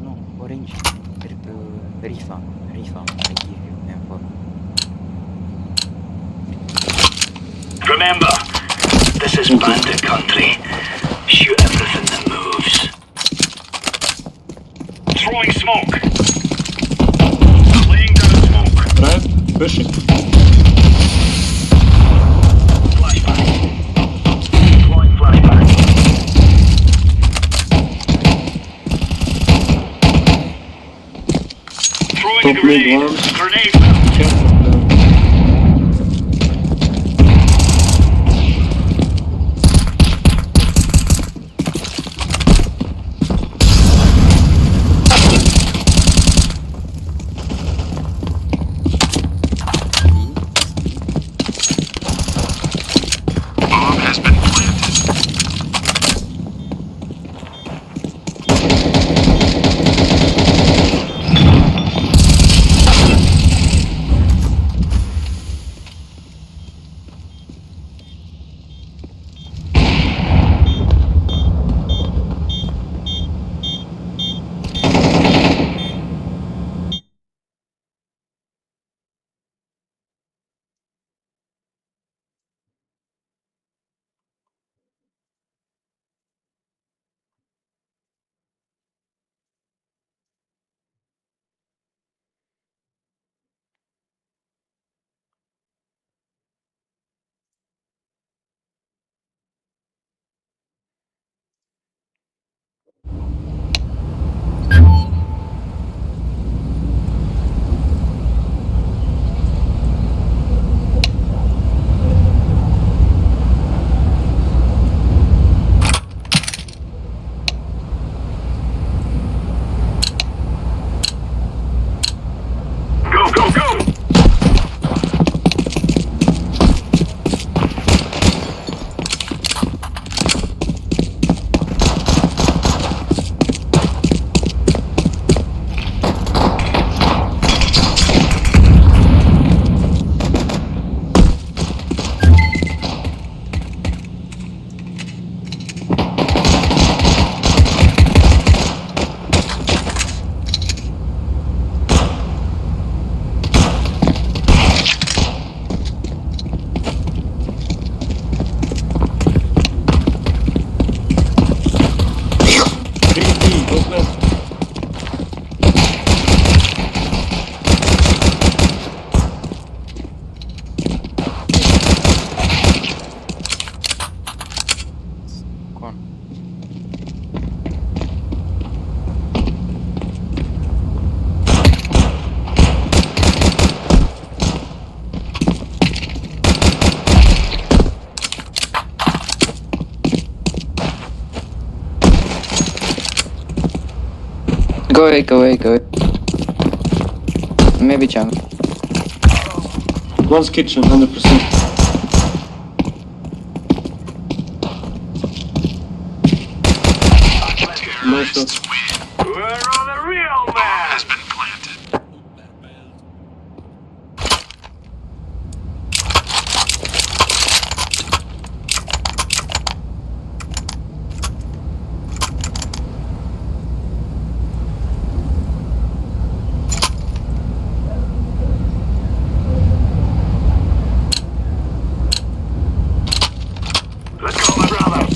No, orange. Rifa. I give you info. Remember, this is bandit country. Shoot everything that moves. Throwing smoke. Laying down smoke. Right? Push it. Flashback. Deploying flashback. Throwing Top mid grenade. one. Grenade. Careful. Go away. Maybe jungle. One's kitchen, 100%. No shot. Where are the real man? Has been planted. Let's go, my brother.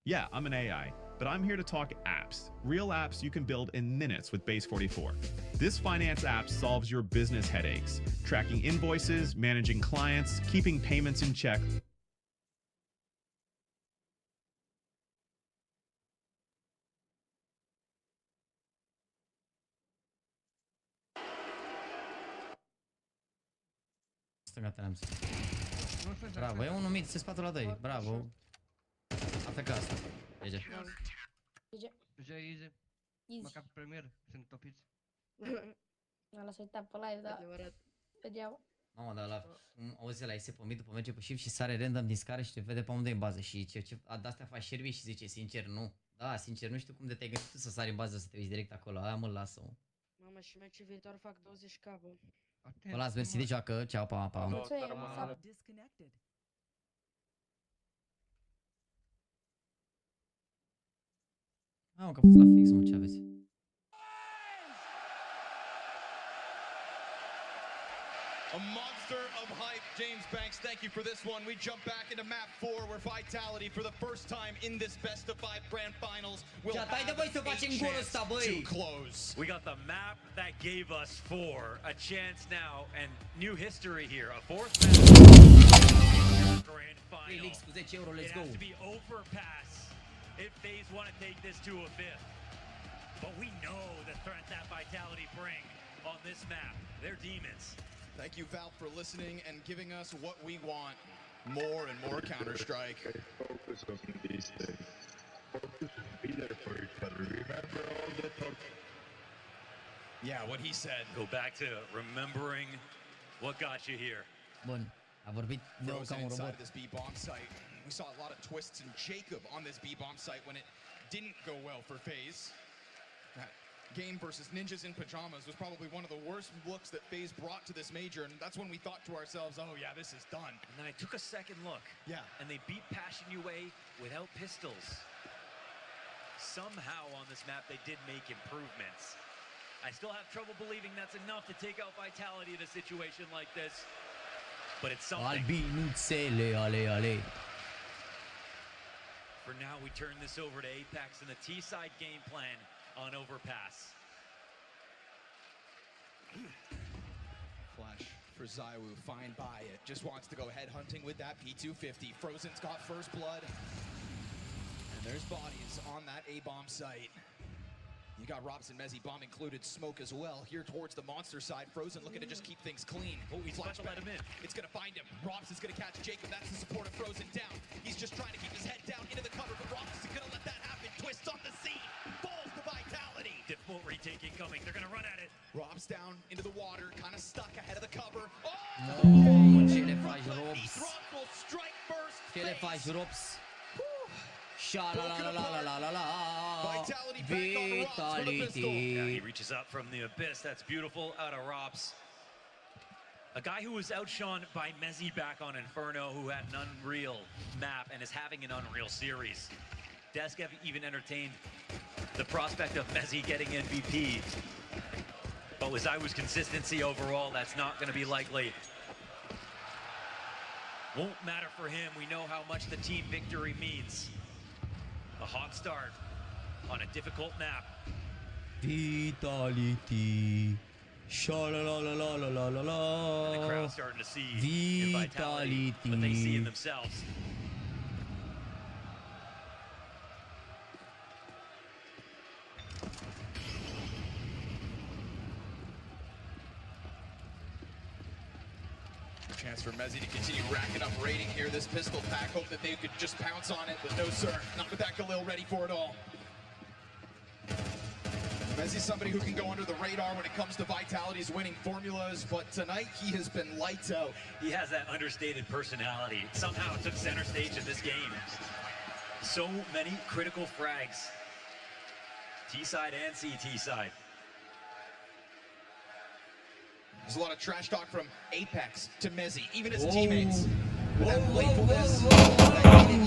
Yeah, I'm an AI, but I'm here to talk apps. Real apps you can build in minutes with Base 44. This finance app solves your business headaches, tracking invoices, managing clients, keeping payments in check. Stânga te-am zis. Bravo, e unul mid, se spatul la 2. Bravo. Atacă asta. GG. GG easy. Măcar pe premier sunt topiți. Ăla s-a uitat pe live, da. Vedeau. Mamă, dar la... Auzi, ăla iese pe mid după merge pe shift și sare random din scară și te vede pe unde e în bază. Și de-astea faci șerbi și zice, sincer, nu. Da, sincer, nu știu cum de te-ai gândit tu să sari în bază să te uiți direct acolo. Aia mă lasă-mă. Mamă, și meciul viitor fac 20k, bă. Vă las, mersi de joacă. Ceau, pa, pa. Mamă, că a fost la fix, mă, ce aveți? A monster of hype, James Banks. Thank you for this one. We jump back into map 4 where Vitality, for the first time in this best of 5 grand finals, will have a chance to close. We got the map that gave us 4, a chance now, and new history here. A 4th map grand final. It has to be overpass if FaZe want to take this to a 5th. But we know the threat that Vitality bring on this map. They're demons. Thank you, Valve, for listening and giving us what we want. More and more Counter-Strike. Focus on these things. Focus on be there for each other. Remember all the talk. Yeah, what he said. Go back to remembering what got you here. Bun, a vorbit de Frozen ca un inside robot. of this B-bomb site. We saw a lot of twists in Jacob on this B-bomb site when it didn't go well for FaZe. That game versus Ninjas in Pajamas was probably one of the worst looks that FaZe brought to this major, and that's when we thought to ourselves, oh yeah, this is done. And then I took a second look. Yeah. And they beat Passion UA without pistols. Somehow on this map they did make improvements. I still have trouble believing that's enough to take out Vitality in a situation like this. But it's something. Albinuțele, ale. For now, we turn this over to Apex and the T-side game plan on Overpass. Flash for Zaiwu, fine by it. Just wants to go head hunting with that P250. Frozen's got first blood. And there's bodies on that A-bomb site. You got Robson, Mezzi, bomb included, smoke as well. Here towards the monster side, Frozen looking to just keep things clean. Oh, he's about to let him in. It's gonna find him. Robson's gonna catch Jacob. That's the support of Frozen down. He's just trying to keep his head down into the cover, but Robson's gonna let that happen. Twist on the scene. Falls to Vitality. Difficult retaking coming. They're gonna run at it. Robs down into the water, kind of stuck ahead of the cover. Oh! Ce le faci, Robs? Will strike first. Ce le faci, Robs? Sha-la-la-la-la-la-la-la. Vitality. Yeah, he reaches up from the abyss. That's beautiful out of Rops. A guy who was outshone by Mezzi back on Inferno, who had an unreal map and is having an unreal series. Desk even entertained the prospect of Mezzi getting MVP. But with Zaiwu's consistency overall, that's not going to be likely. Won't matter for him. We know how much the team victory means. A hot start on a difficult map. Vitality. Sha-la-la-la-la-la-la-la. And the crowd's starting to see in Vitality what they see in themselves. Chance for Mezzi to continue racking up rating here. This pistol pack, hope that they could just pounce on it, but no sir, not with that Galil ready for it all. Mezzi's somebody who can go under the radar when it comes to Vitality's winning formulas, but tonight he has been lights out. He has that understated personality. Somehow it took center stage in this game. So many critical frags. T-side and CT side. There's a lot of trash talk from Apex to Mezzi, even his teammates. With that playfulness.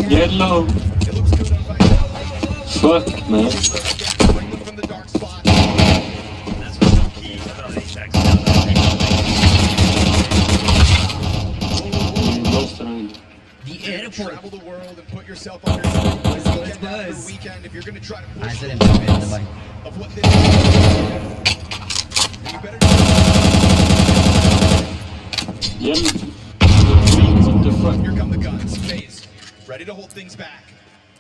Get low. It looks good on Vitality. Fuck, man. From the dark spot. That's what's so key about Apex. The airport. Travel the world and put yourself under weekend after weekend if you're going to try to push the limits of what this is. You better What the fuck? Here come the guns. FaZe ready to hold things back.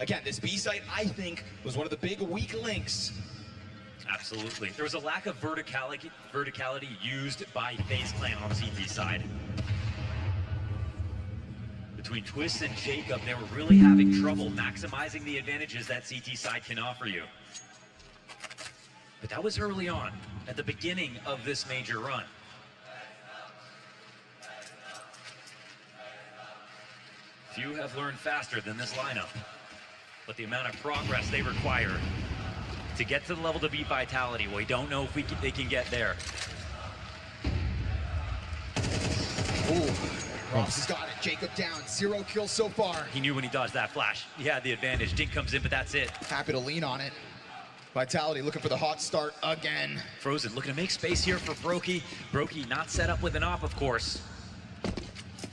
Again, this B site, I think, was one of the big weak links. Absolutely. There was a lack of verticality used by FaZe Clan on the CT side. Between Twist and Jacob, they were really having trouble maximizing the advantages that CT side can offer you. But that was early on, at the beginning of this major run. Few have learned faster than this lineup, but the amount of progress they require to get to the level to beat Vitality, we don't know if they can get there. Ooh, Ross has got it. Jacob down, 0 kills so far. He knew when he dodged that flash. He had the advantage. Dink comes in, but that's it. Happy to lean on it. Vitality looking for the hot start again. Frozen looking to make space here for Brokey. Brokey not set up with an op, of course.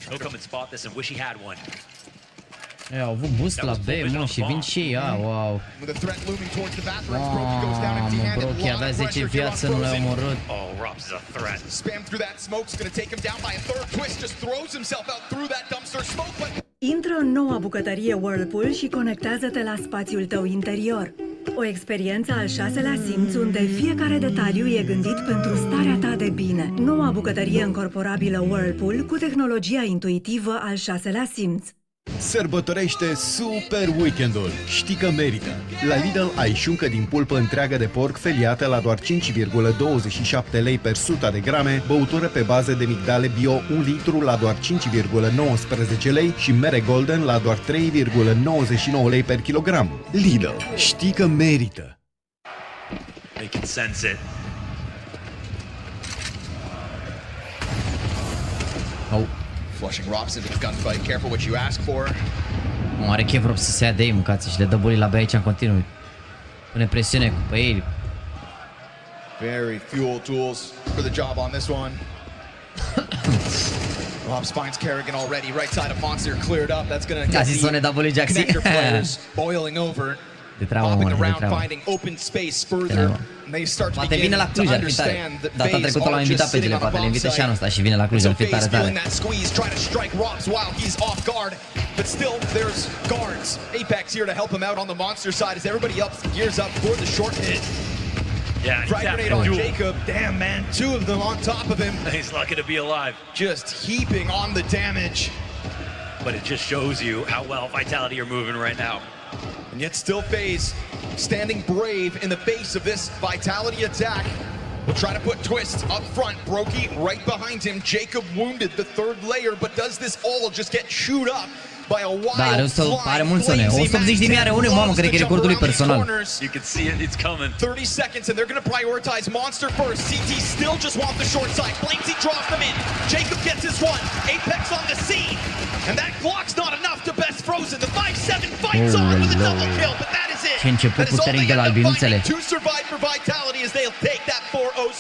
He'll come and spot this and wish he had one. Au avut boost la B, mă, și vin și ei, wow. Mamă, Brokey avea 10 viață, nu l-a omorât. Oh, Rob's is a threat. Spam through that smoke, is gonna take him down by a third. Twist just throws himself out through that dumpster smoke, but... Intră în noua bucătărie Whirlpool și conectează-te la spațiul tău interior. O experiență al 6-lea simț unde fiecare detaliu e gândit pentru starea ta de bine. Noua bucătărie încorporabilă Whirlpool cu tehnologia intuitivă al 6-lea simț. Sărbătorește super weekendul. Știi că merită. La Lidl ai șuncă din pulpă întreagă de porc feliată la doar 5,27 lei per 100 de grame, băutură pe bază de migdale bio 1 litru la doar 5,19 lei și mere golden la doar 3,99 lei per kilogram. Lidl, știi că merită. They can sense it. Oh. Flushing Robs into the gunfight. Careful what you ask for. Nu are chef Rob să se ia de ei, mâncați și le dă bolii la B aici în continuu. Pune presiune pe ei. Very fuel tools for the job on this one. Robs finds Kerrigan already. Right side of Monster cleared up. That's gonna get the connector players boiling over. Hopping around, finding open space further. They start to poate vine la Cluj, ar fi tare. Data trecută l-am invitat pe Gele, poate le invită și anul ăsta și vine la Cluj, ar fi tare tare. But still, there's guards. Apex here to help him out on the Monster side as everybody else gears up for the short hit. Yeah, frag grenade on Jacob. Damn, man, 2 of them on top of him. He's lucky to be alive. Just heaping on the damage. But it just shows you how well Vitality are moving right now. And yet still FaZe standing brave in the face of this Vitality attack. Will try to put Twist up front. Brokey right behind him. Jacob wounded the 3rd layer, but does this all just get chewed up by a wild are mulți zone. 180 de mii are unul, mamă, cred că e recordul lui personal. You can see it, it's coming. 30 seconds and they're going to prioritize Monster first. CT still just want the short side. Blanksy draws them in. Jacob gets his one. Apex on the scene. And that Glock's not enough to best Frozen. The 5-7 fights on with a double kill, but that is it. Ce început puternic de la albinuțele. To survive for Vitality as they'll take that 4-0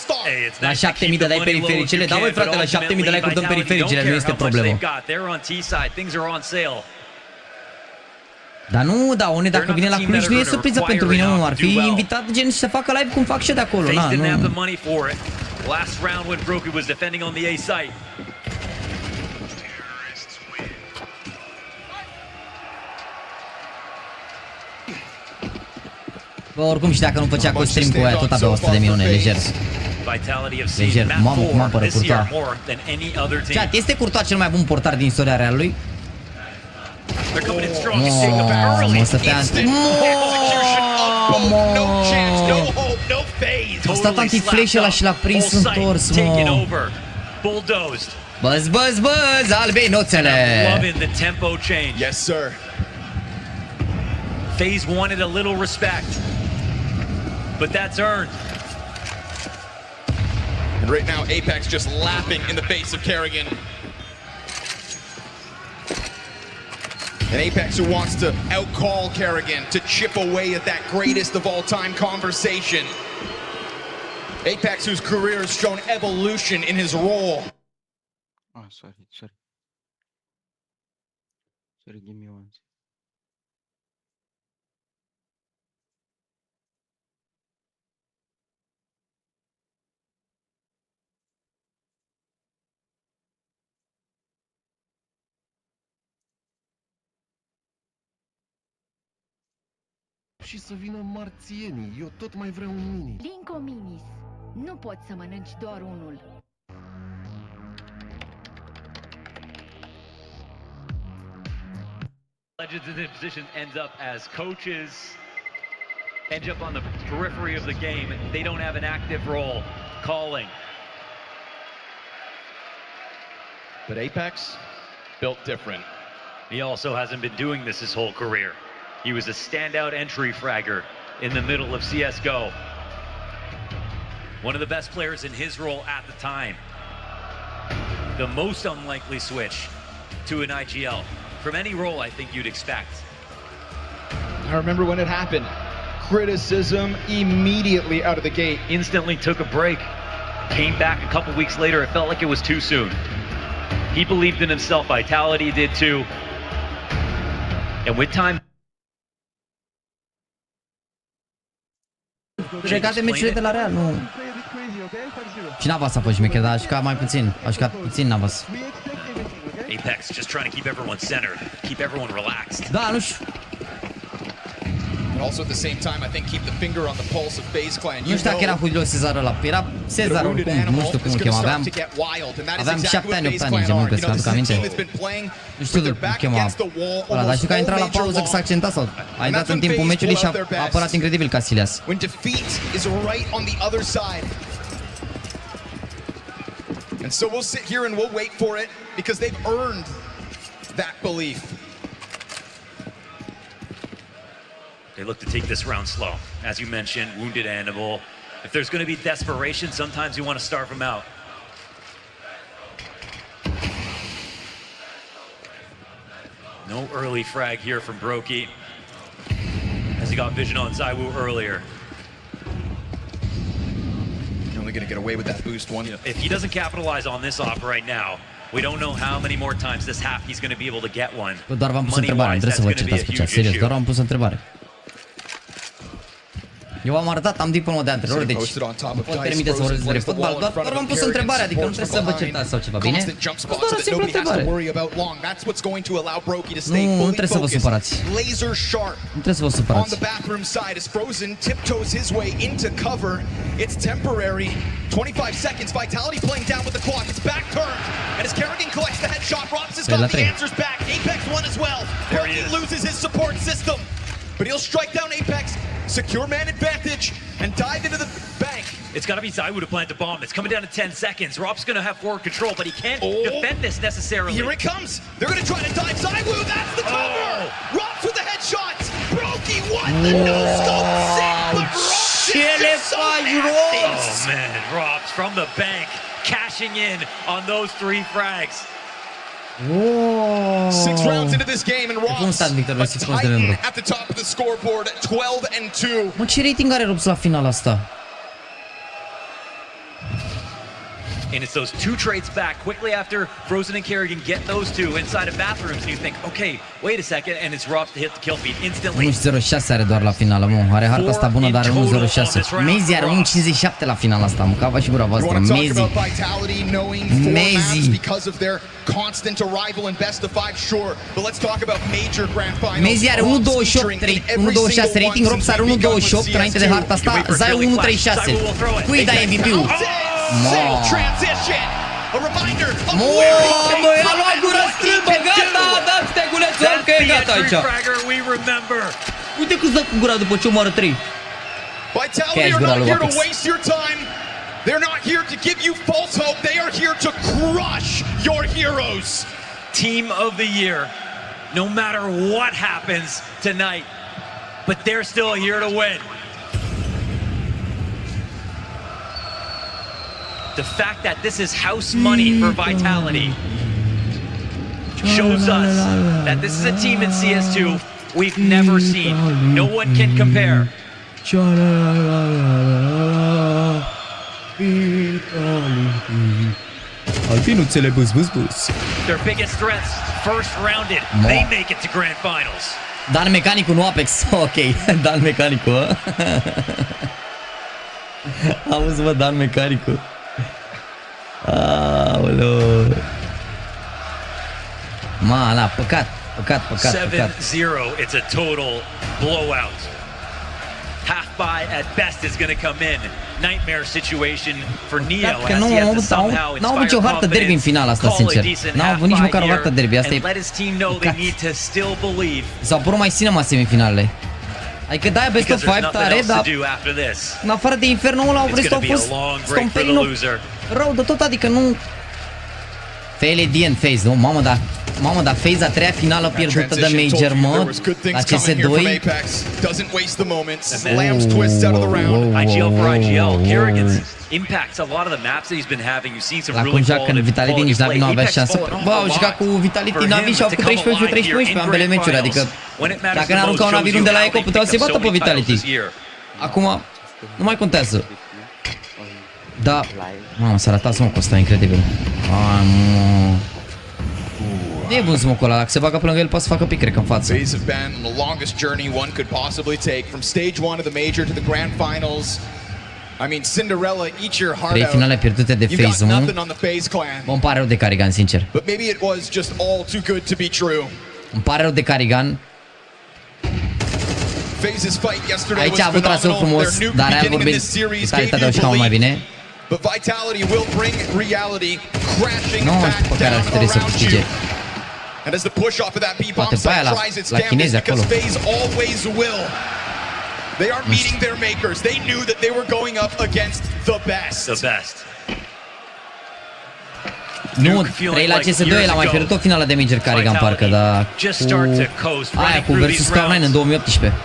start. La 7000 de like perifericele, da voi frate, la 7000 de like-uri dăm perifericele, nu este problemă. They're on T-side, things are on sale. Dar nu, da, unde dacă vine la Cluj nu e surpriză pentru mine, nu, ar fi invitat gen să facă live cum fac și de acolo, na, nu. Last round when Brokey was defending on the A site. Bă, oricum și dacă nu făcea cu stream cu aia, tot avea 100 de milioane, lejer. Lejer, mamă, cum apără Courtois. Chat, este Courtois cel mai bun portar din istoria realului? Mă, să fie anti... A stat anti-flash ăla și l-a prins întors, mă. Băz, băz, băz, albinuțele! Yes, sir. FaZe wanted a little respect, but that's earned. And right now, Apex just laughing in the face of Kerrigan. And Apex who wants to outcall Kerrigan, to chip away at that greatest of all time conversation. Apex whose career has shown evolution in his role. Oh, sorry. Sorry, give me one. Și să vină marțienii, eu tot mai vreau un mini. Linco Minis. Nu poți să mănânci doar unul. Legends in this position ends up as coaches, end up on the periphery of the game. They don't have an active role calling. But Apex, built different. He also hasn't been doing this his whole career. He was a standout entry fragger in the middle of CSGO. One of the best players in his role at the time. The most unlikely switch to an IGL. From any role I think you'd expect. I remember when it happened. Criticism immediately out of the gate. Instantly took a break. Came back a couple weeks later. It felt like it was too soon. He believed in himself. Vitality did too. And with time... Jecate meciurile de la Real, nu. Și Navas a fost șmecher, dar a jucat mai puțin. A jucat puțin Navas. Apex just trying to keep everyone centered, keep everyone relaxed. Da, nu știu. But also at the same time, I think keep the finger on the pulse of FaZe Clan. Nu știu dacă era Julio Cezar ăla. Era Cezar oricum, nu știu cum îl chema. Aveam 7 ani, 8 ani în genul, să-mi aduc aminte. Nu știu cum îl chema ăla, dar știu că a intrat la pauză că s-a accentat sau a intrat în timpul meciului și a apărat incredibil Casillas. When defeat is right on the other side. And so we'll sit here and we'll wait for it because they've earned that belief. They look to take this round slow. As you mentioned, wounded animal. If there's going to be desperation, sometimes you want to starve them out. No early frag here from Brokey, as he got vision on Zaiwu earlier. Only going to get away with that boost one. If he doesn't capitalize on this off right now, we don't know how many more times this half he's going to be able to get one. Doar v-am pus întrebare, nu trebuie să vă certați pe chat, serios, doar v-am pus întrebare. Eu am arătat, am diplomă de antrenor, deci pot permite să vorbesc despre fotbal, doar v-am pus întrebare, adică nu trebuie să vă certați sau ceva, bine? Asta doar o simplă întrebare. Nu trebuie să vă supărați. Nu trebuie să vă supărați. It's temporary. 25 seconds. Vitality playing down with the clock. It's back turned. And as Kerrigan collects the headshot, Rops has got the answers back. Apex won as well. Brokey loses his support system. But he'll strike down Apex, secure man advantage, and dive into the bank. It's got to be Zaiwu to plant the bomb. It's coming down to 10 seconds. Rob's going to have forward control, but he can't defend this necessarily. Here it comes. They're going to try to dive Zaiwu. That's the cover. Rob's with the headshots. Brokey won the no-scope sick, but Rob's Oh man, Rob's from the bank, cashing in on those 3 frags. 6 rounds into this game and Rob's a titan at the top of the scoreboard at 12-2. Mă, ce rating are Robs la finala asta? And it's those 2 trades back quickly after Frozen and Kerrigan get those 2 inside of bathrooms, and you think, okay, wait a second, and it's Rob's to hit the kill feed instantly. 1.06 are doar la finală, mă. Are harta asta bună, dar 1.06. Mezi are 1.57 la finala asta, mă. Cava și gura voastră. Mezi. Constant arrival in best of 5, sure, but let's talk about major grand finals. Mezi are 1.26 rating, Robs are 1.28 înainte de harta asta, Zaiwu 1.36. Cui dai MVP-ul? Transition. A reminder of Mă, a luat gură strâmbă, gata, dați stegulețul că e gata aici. Uite cât dă cu gura după ce omoară 3. Vitality are not here to waste your time. They're not here to give you false hope. They are here to crush your heroes. Team of the year, no matter what happens tonight, but they're still here to win. The fact that this is house money for Vitality shows us that this is a team in CS2 we've never seen. No one can compare. Albinuțele buz. Their biggest threats, first rounded, they make it to grand finals. Dan Mecanicu, nu Apex. Ok, Dan Mecanicu. Auzi, mă, Dan Mecanicu. Aoleu. Ma, da, păcat. 7-0, it's a total blowout. Half by at best is going to come in. nightmare situation for Neo. Că n-au avut o hartă derby în finala asta, sincer. N-au avut nici măcar o hartă derby, asta e... S-au părut mai cinema semifinalele. Adică da, best of 5 tare, dar în afară de infernul ăla, restul au fost stompelinul rău de tot, adică nu... Fail at the end, FaZe, nu? Mamă, dar FaZe a treia finală pierdută de Major, mă, la CS2. IGL for IGL, Kerrigan's impacts a lot of the maps that he's been having. You've seen some really quality Vitality nici Navi nu avea șansă. Bă, au jucat cu Vitality Navi și au făcut 13 și 13 pe ambele meciuri, adică dacă n-aruncau Navi runde la Eco, puteau să-i bată pe Vitality. Acum, nu mai contează. Da, mamă, s-a ratat smoke-ul ăsta, incredibil. Mamă. Nu e bun smoke-ul ăla, dacă se bagă pe lângă el, poate să facă pic, cred că în față. FaZe have been on the longest journey one could possibly take from stage 1 of the major to the grand finals. I mean, Cinderella, eat your heart out. 3 finale pierdute de FaZe, mă. Îmi pare rău de Carrigan, sincer. But maybe it was just all too good to be true. Îmi pare rău de Carrigan. Aici a avut traseu frumos, dar aia vorbim, Vitalitatea au jucat mai bine. But Vitality will bring reality crashing back down around you. And as the push off of that B-bomb site tries its damage, because FaZe always will. They are meeting their makers. They knew that they were going up against the best. The best. Nu, 3 la CS2, l-a mai pierdut o finală de Major Carrigan, parcă, dar cu aia, cu versus Cloud9 în 2018.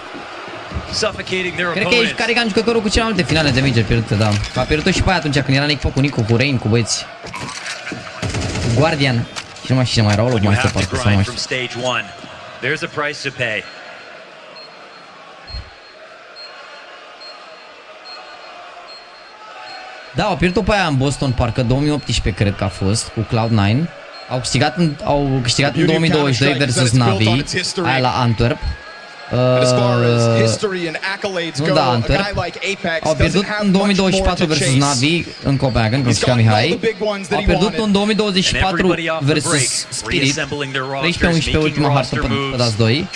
Cred că e Carrigan jucătorul cu cele mai multe finale de Major pierdute, da. A pierdut și pe aia atunci când era Nick cu Nico, cu Rain, cu băieți. Cu Guardian. Și nu mai știu ce mai era, Olof mai este parcă, sau nu știu. Da, au pierdut pe aia în Boston, parcă 2018 cred că a fost, cu Cloud9. Au câștigat în 2022 versus Navi, aia la Antwerp. Nu da, Antwerp. Au pierdut în 2024 versus Navi în Copenhagen, cum zicea Mihai. Au pierdut în 2024 versus Spirit, 13-11 ultima hartă pe DAS 2.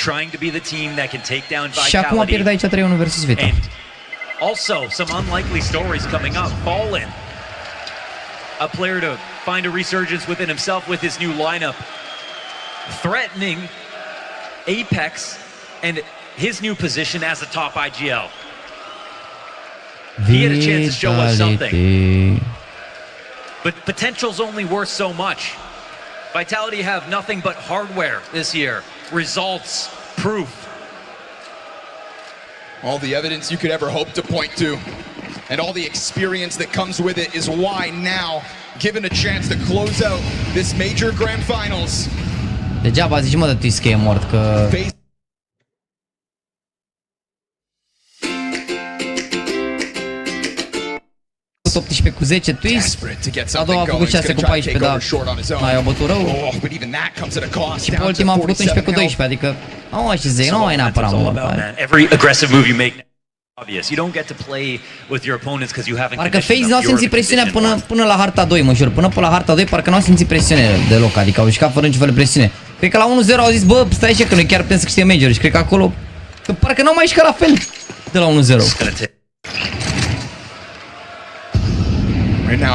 Și acum pierd aici 3-1 versus Vita. Also, some unlikely stories coming up. Fallen, a player to find a resurgence within himself with his new lineup, threatening Apex and his new position as a top IGL. He had a chance to show us something, but potential's only worth so much. Vitality have nothing but hardware this year, results, proof. All the evidence you could ever hope to point to, and all the experience that comes with it is why now, given a chance to close out this major grand finals. Degeaba zici, mă, de Twist că e mort, că... 18 cu 10 Twist, a doua a făcut 6 cu 14, dar mai au bătut rău. Și pe ultima a făcut 11 cu 12, adică nu mai știu, nu mai neapărat mult. Parcă FaZe nu au simțit presiunea până la harta 2, mă jur, până la harta 2 parcă nu au simțit presiune deloc, adică au jucat fără niciun fel de presiune. Cred că la 1-0 au zis, bă, stai așa că noi chiar putem să câștigăm Major și cred că acolo, că parcă n-au mai jucat la fel de la 1-0.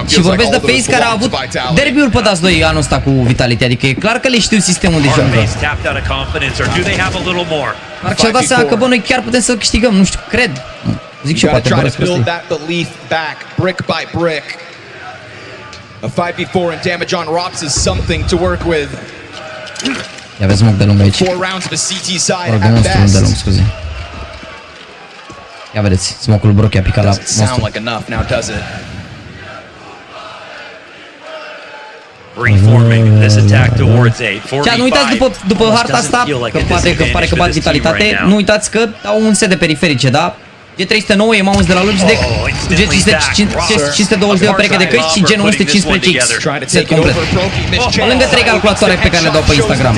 Și vorbesc de FaZe care a avut derby-ul pe DAS 2 anul ăsta cu Vitality, adică e clar că le știu sistemul de joc. Parcă și-au dat seama că, bă, noi chiar putem să câștigăm, nu știu, cred. Zic și eu, poate bărăsc ăsta. A 5v4 and damage on Rops is something to work with. Ia vezi smoke de lung aici. 4 rounds of a CT side at best. De lung, scuze. Ia vedeți, smoke-ul Brock i-a picat la monstru. Sound like enough now, does it? Reforming this attack towards A. Și nu uitați după harta asta, că poate că pare că bat vitalitate, nu uitați că au un set de periferice, da? G309 e mouse de la Logitech, G520 de o pereche de căști și G915X set complet. Pe lângă 3 calculatoare pe care le dau pe Instagram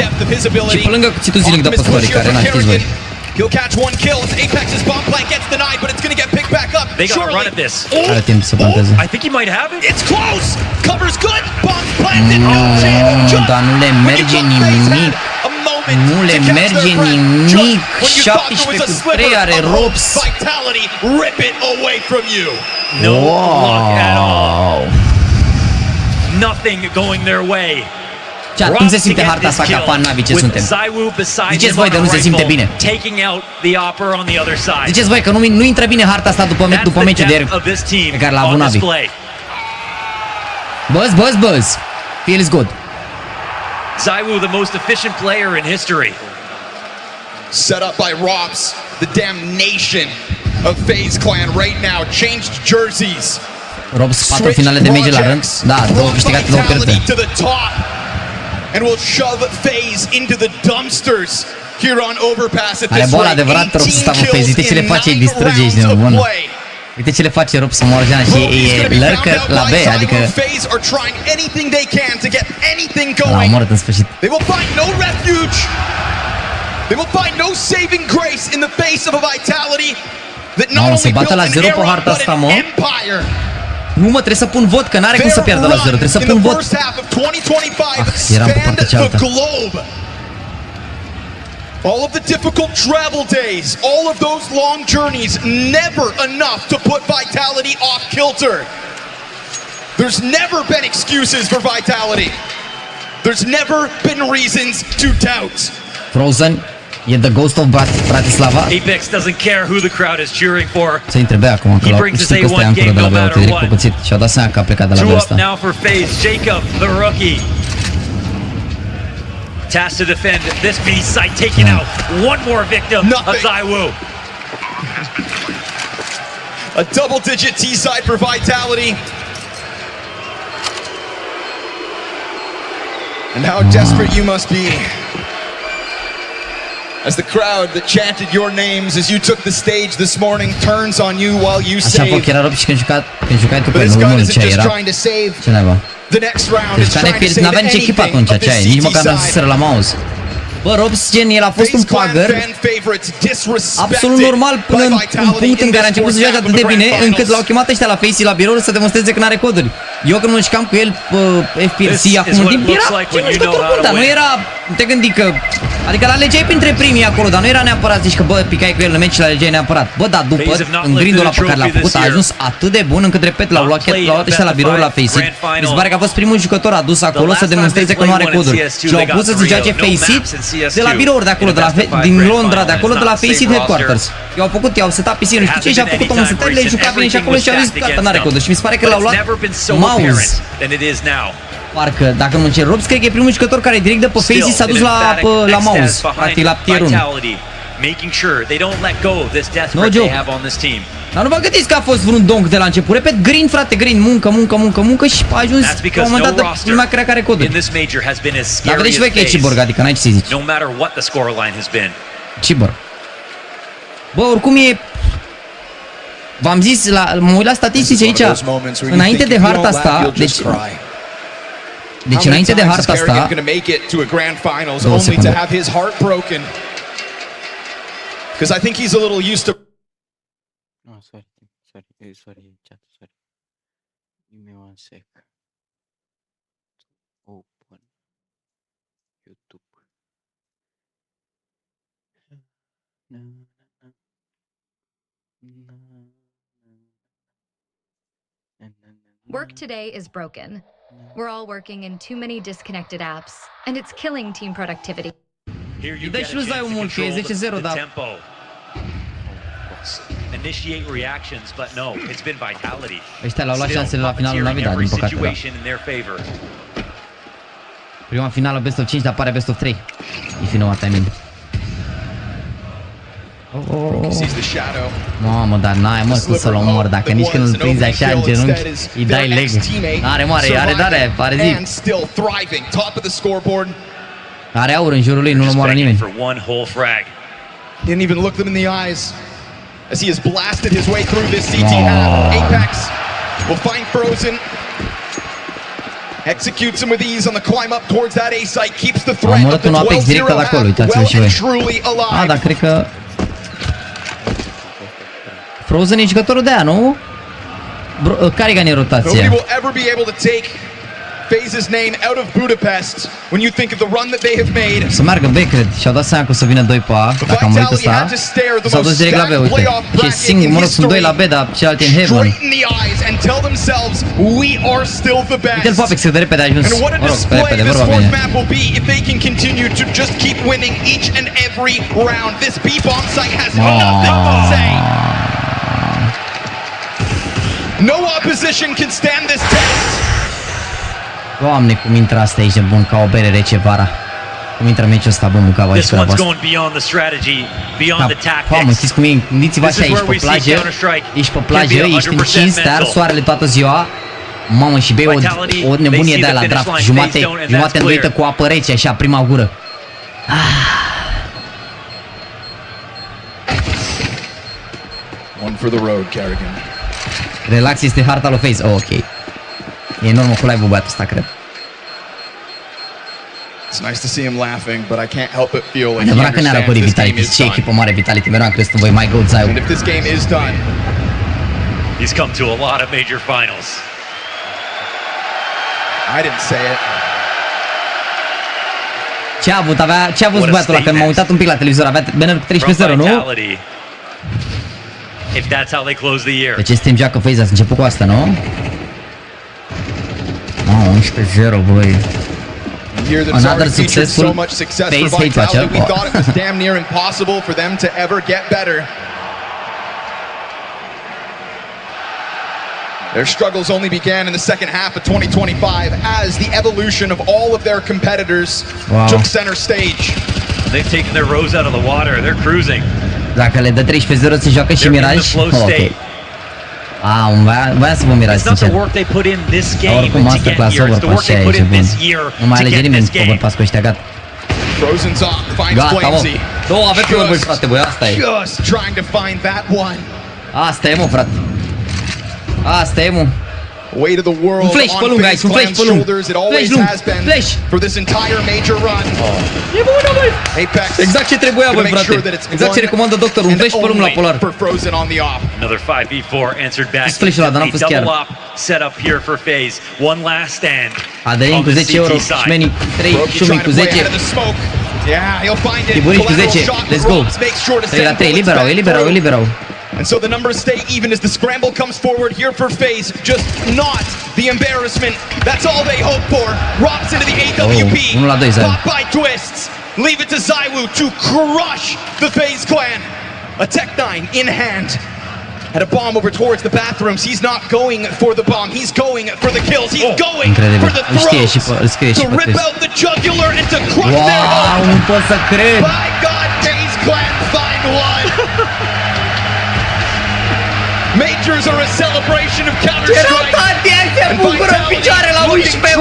și pe lângă cuțitul zilnic de pe story, care n-a știți voi. He'll catch one kill as Apex's bomb plant gets denied, but it's going to get picked back up. They got a run at this. Are timp să planteze. I think he might have it. It's close. Cover's good. Bomb's planted. Dar nu le merge nimic. A moment Nu le merge nimic. 17-3 are Robs. No luck at all. Nothing going their way. Cum se simte harta asta ca fan Navi ce suntem? Ziceți voi de nu se simte bine. Ziceți voi că nu intră bine harta asta după meciul de ieri pe care l-a avut Navi. Buzz. Feels good. ZywOo, the most efficient player in history. Set up by Robs, the damnation of FaZe clan right now. Changed jerseys. Robs 4 finale de meci la rând. Da, 2 câștigate, 2 pierdute. And will shove FaZe into the dumpsters here on Overpass at Are this boala rate. adevărat, Robs ăsta cu FaZe. Uite ce le face, îi distruge, ești nebun. Uite ce le face Robs să moară Jean și e lărcă la B, adică l-a omorât în sfârșit. They will find no refuge. They will find no saving grace in the face of a Vitality that not only built an era but an empire. Nu mă, trebuie să pun vot, că n-are cum să pierdă la 0, trebuie să pun vot. Eram pe partea cealaltă. All of the difficult travel days, all of those long journeys, never enough to put Vitality off kilter. There's never been excuses for Vitality. There's never been reasons to doubt. Frozen e the ghost of Bratislava. Apex doesn't care who the crowd is cheering for. Se întrebe acum că știu că ăsta e ancoră de la B, uite direct pe cuțit și-au dat seama că a plecat de la B ăsta. Now for FaZe, Jacob, the rookie. Tasked to defend this B site, taking out one more victim of ZywOo. A double-digit T-side for Vitality. And how desperate you must be. As the crowd that chanted your names as you took the stage this morning turns on you while you save. Așa că era Rob și când jucai tu pe nu ce era. Ce naiba? Deci n-avea nici echipă atunci, ce ai, nici măcar n-a suseră la mouse. Bă, Robs, gen, el a fost un pagăr absolut normal până în punct în care a început să joace atât de bine încât l-au chemat ăștia la FaZe la birou să demonstreze că n-are coduri. Eu când mă jucam cu el FPLC acum un timp, era un jucător bun, dar nu era, nu te gândi că, adică l-alegeai printre primii acolo, dar nu era neapărat, zici că bă, picai cu el în meci și l-alegeai neapărat. Bă, dar după, în grindul ăla pe care l-a făcut, a ajuns atât de bun încât, repet, l-au luat ăștia la birou la FaZe. Mi se pare că a fost primul jucător adus acolo să demonstreze că nu are coduri. Și l-au pus să se joace FaZe de la birouri de acolo, din Londra, de acolo, de la FaZe Headquarters. I-au setat PC-ul, nu știu ce, și a făcut omul setările, juca bine și acolo și a zis, gata, n-are coduri. Și mi se pare că l-au luat mouse. Parcă, dacă mă cer Robs, cred că e primul jucător care direct de pe FaZe s-a dus la mouse, practic la tier 1. No joke. Dar nu vă gândiți că a fost vreun donk de la început. Repet, grind, frate, grind, muncă și a ajuns la un moment dat de lumea care are coduri. Dar vedeți și voi că e Cyborg, adică n-ai ce să zici. Cyborg. Bă, oricum e... V-am zis, mă uit la statistici aici, înainte de harta asta, deci înainte de harta asta... 2 secunde. Because I think he's a little used to. Oh, sorry, chat, sorry. Give me 1 sec. Open YouTube. Work today is broken. We're all working in too many disconnected apps, and it's killing team productivity. Îi dai și lui Zai mult, că e 10-0, dar... Initiate reactions, but no, it's been Vitality. Ăștia l-au luat șansele la finalul Navi, dar din păcate, da. Prima finală best of 5, dar apare best of 3. If you know what I mean. Mamă, dar n-ai mă cum să-l omor, dacă nici când îl prinzi așa în genunchi, îi dai leg. Are mare, are dare, are zi. Are aur în jurul lui, nu-l omoară nimeni. Didn't even look them in the eyes as he has blasted his way through this CT half. Apex will find Frozen. Executes him with ease on the climb up towards that A site. Keeps the threat of the 12-0 half well and truly alive. Dar cred că Frozen e jucătorul de aia, nu? Care-i rotația? Nobody will ever be able to take FaZe's name out of Budapest when you think of the run that they have made. Să meargă B, cred. Și-au dat seama că o să vină 2 pe A, dacă am murit ăsta. S-au dus direct la B, uite. Și e singur, mă rog, sunt 2 la B, dar celelalte în Heaven. Uite-l pe Apex, cât de repede a ajuns. Mă rog, pe repede, vorba bine. No opposition can stand this test. Doamne, cum intră asta aici de bun, ca o bere rece vara. Cum intră meciul ăsta, bă, mâncava aici la voastră. Mamă, știți cum e? Gândiți-vă așa, ești pe plajă, ești încins, te arzi soarele toată ziua. Mamă, și bei o nebunie de-aia la draft, jumate îndoită cu apă rece, așa, prima gură. One for the road, Carrigan. Relax, este harta lui FaZe. Oh, ok. E în urmă cu live-ul băiatul ăsta, cred. It's nice to see him laughing, but I can't help but feel like adevărat că ne-a răcorit Vitality. Ce echipă mare Vitality. Mereu am crezut în voi. My God, Zaiu. And if this game is done, he's come to a lot of major finals. I didn't say it. Ce a avut băiatul ăla? Că m-am uitat un pic la televizor. Avea banner 13-0, nu? If that's how they close the year. Deci este joacă FaZe, ați început cu asta, nu? 11-0, băi. Another successful FaZe hate watcher. We thought it was damn near impossible for them to ever get better. Their struggles only began in the second half of 2025 as the evolution of all of their competitors took center stage. They've taken their rows out of the water. They're cruising. Dacă le dă 13-0 se joacă și Miraj. Ok. Voiam să vă Miraj, sincer. Oricum masterclass overpass și aia e bun. Nu mai alege nimeni overpass cu ăștia, gata. Gata, mă. Două avem pe băi, frate, băi, asta e. Asta e, mă, frate. Asta e, mă. Weight of the world un flash pe lung aici, un flash pe lung. Flash lung, flash. For this entire major run. E bună, băi. Exact ce trebuia, băi, frate. Exact ce recomandă doctorul, un flash pe lung la polar. Another 5v4 answered back. Flash-ul ăla, dar n-a fost chiar. Set up here for FaZe. One last stand. Adeline cu 10 euro, Șmeni 3, Șumi cu 10. Tiburici cu 10, let's go. 3 la 3, liberau, e liberau, e liberau. And so the numbers stay even as the scramble comes forward here for FaZe. Just not the embarrassment. That's all they hope for. Rocks into the AWP. Caught by twists. Leave it to Zaiwu to crush the FaZe clan. A Tech-9 in hand. Had a bomb over towards the bathrooms. He's not going for the bomb. He's going for the kills. He's going for the throws. To rip out the jugular and to crush their hope. By God, FaZe clan find one. Majors are a celebration of Counter-Strike and vitality,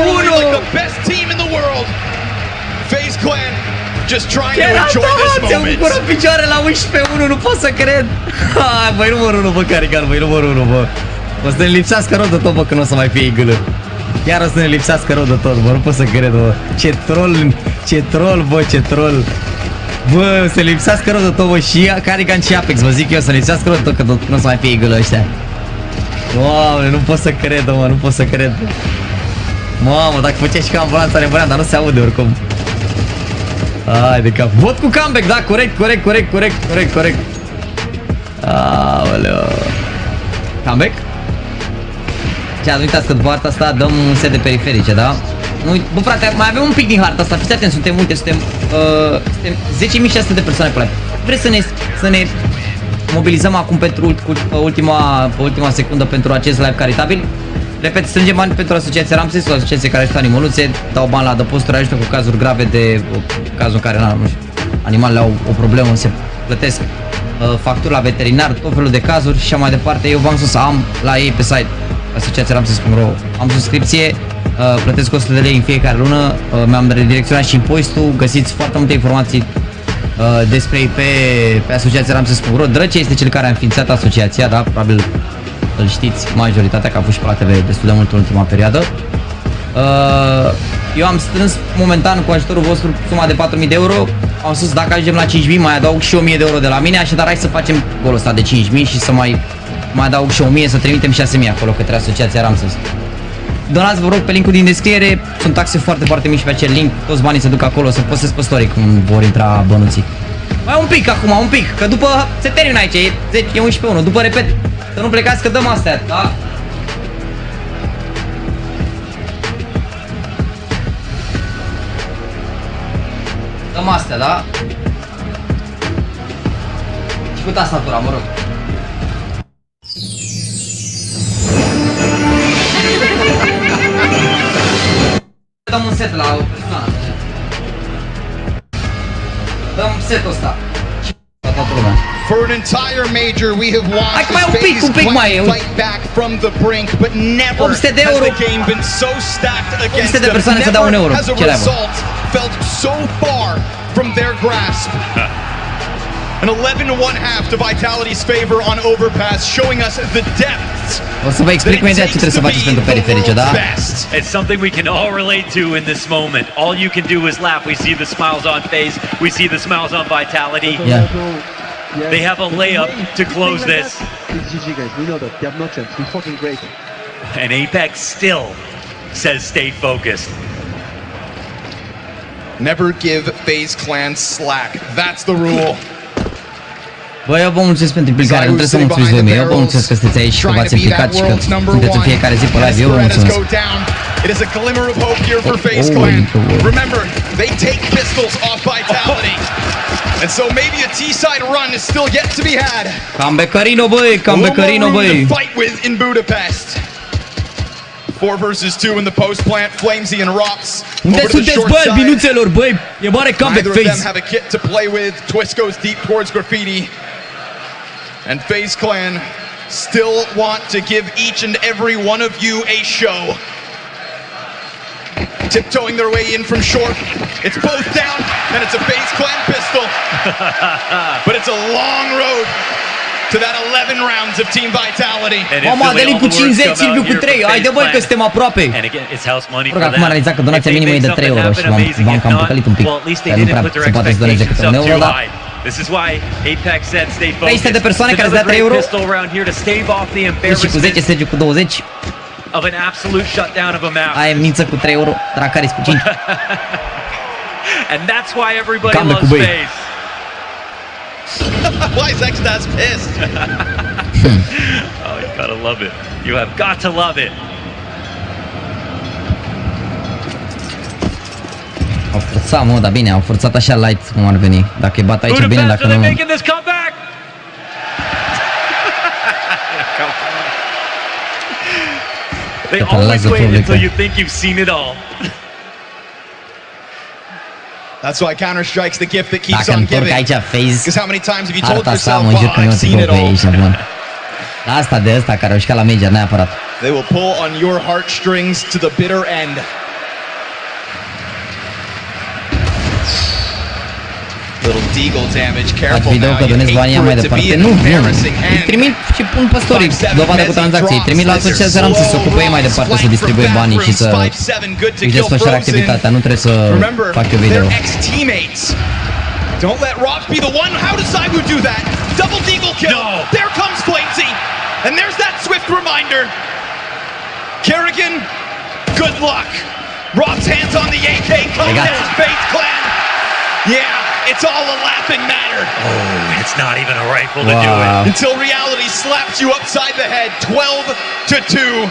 looking like the best team in the world. FaZe clan just trying to enjoy this moment. Se bucură picioare la 11-1, nu pot să cred. Hai, băi, numărul 1, bă, Carican, băi, numărul 1, bă. O să ne lipsească rău de tot, bă, că nu o să mai fie igălă. Chiar o să ne lipsească rău de tot, bă, nu pot să cred, bă. Ce troll, bă, ce troll. Bă, se lipsească rău de tot, bă, și Carican și Apex, vă zic eu, să lipsească rău de tot, că nu o să mai fie igălă ăștia. Doamne, nu pot să cred, mă, nu pot să cred. Mamă, dacă făcea și ca ambulanța nebuneam, dar nu se aude oricum. Hai de cap. Vot cu comeback, da, corect. Aoleu. Comeback? Ce ați uitați că după harta asta dăm un set de periferice, da? Bă, frate, mai avem un pic din harta asta, fiți atenți, suntem multe, suntem 10.600 de persoane pe live. Vreți să ne mobilizăm acum pentru ultima secundă pentru acest live caritabil? Repet, strângem bani pentru asociația Ramses, o asociație care ajută animăluțe, dau bani la adăposturi, ajută cu cazuri grave de cazul în care animalele au o problemă, se plătesc facturi la veterinar, tot felul de cazuri și așa mai departe. Eu v-am spus, am la ei pe site asociația Ramses.ro, am subscripție, plătesc 100 de lei în fiecare lună, mi-am redirecționat și impozitul, găsiți foarte multe informații despre ei pe asociația Ramses.ro. Drăce este cel care a înființat asociația, da, probabil îl știți majoritatea, că a fost și pe la TV destul de mult în ultima perioadă. Eu am strâns momentan cu ajutorul vostru suma de 4.000 de euro. Am spus dacă ajungem la 5.000 mai adaug și 1.000 de euro de la mine, așadar hai să facem golul ăsta de 5.000 și să mai adaug și 1.000, să trimitem 6.000 acolo către asociația Ramses. donați vă rog pe linkul din descriere. Sunt taxe foarte, foarte mici pe acel link. Toți banii se duc acolo, să postez pe story cum vor intra bănuții. Mai un pic acum, un pic, că după se termină aici, e 11-1. După repet, să nu plecați că dăm astea, da? Dăm astea, da? Și cu tastatura, mă rog. Dăm un set la o persoană. Dăm setul ăsta. For an entire major, we have watched this FaZe fight back from the brink, but never has the game been so stacked against them. Never has a result felt so far from their grasp. An 11-1/2 to Vitality's favor on Overpass, showing us the depths. O să vă explic imediat ce trebuie să faceți pentru periferice, da? It's something we can all relate to in this moment. All you can do is laugh. We see the smiles on FaZe. We see the smiles on Vitality. Yeah. They have a layup to close this. It's GG, guys. We know that. They have no chance. We're fucking great. And Apex still says stay focused. Never give FaZe Clan slack. That's the rule. Bă, eu vă mulțumesc pentru implicare, nu trebuie să mulțumiți voi mie. Eu vă mulțumesc că sunteți aici și că v-ați implicat și că sunteți în fiecare zi pe live. Eu vă mulțumesc. It is a glimmer of hope here for FaZe Clan. Remember, they take pistols off Vitality. And so maybe a T-side run is still yet to be had. Cam becărino, băi, cam becărino, băi. Fight with in Budapest. 4 versus 2 in the post plant. Flamesy and Rops. Unde sunteți, băi, albinuțelor, băi? E mare comeback FaZe. Neither of them have a kit to play with. Twist goes deep towards Graffiti. And FaZe Clan still want to give each and every one of you a show. Tiptoeing their way in from short. It's both down, and it's a FaZe Clan pistol. But it's a long road to that 11 rounds of Team Vitality. Mama, Adelin cu 50, Silviu cu 3. Haide, băi, că suntem aproape. Rog, acum am realizat că donația minimă e de 3 euro și v-am cam păcălit un pic. Dar nu prea se poate să doneze câte un euro, dar... This is why Apex said stay focused. 300 de persoane care îți dea 3 euro. Și cu 10, Sergiu cu 20. Of an absolute shutdown of a map. Ai mință cu 3 euro, Dracaris cu 5. And that's why everybody loves FaZe. Why is Extas pissed? Oh, you gotta love it. You have got to love it. Au forțat, mă, dar bine, au forțat așa light cum ar veni. Dacă îi bat aici bine, dacă nu... They always wait until you think you've seen it all. That's why Counter-Strike's the gift that keeps on giving. Aici FaZe, Because how many times have you told yourself, oh, I've seen it all? Asta de ăsta care au șcat la Major, neapărat. They will pull on your heartstrings to the bitter end. Little deagle damage, careful now. Video că donezi banii mai departe. Nu, îi trimit și pun pe story dovadă cu tranzacții. Îi trimit la asociația să se ocupe ei mai departe, să distribuie banii și să își desfășoare activitatea. Nu trebuie să fac eu video. Don't let Rob be the one. How does Zaiwu do that? Double deagle kill. No. There comes Flamesy. And there's that swift reminder. Kerrigan, good luck. Rob's hands on the AK. Comes in his FaZe Clan. Yeah, it's all a laughing matter. Oh, it's not even a rifle to do it. Until reality slaps you upside the head. 12-2.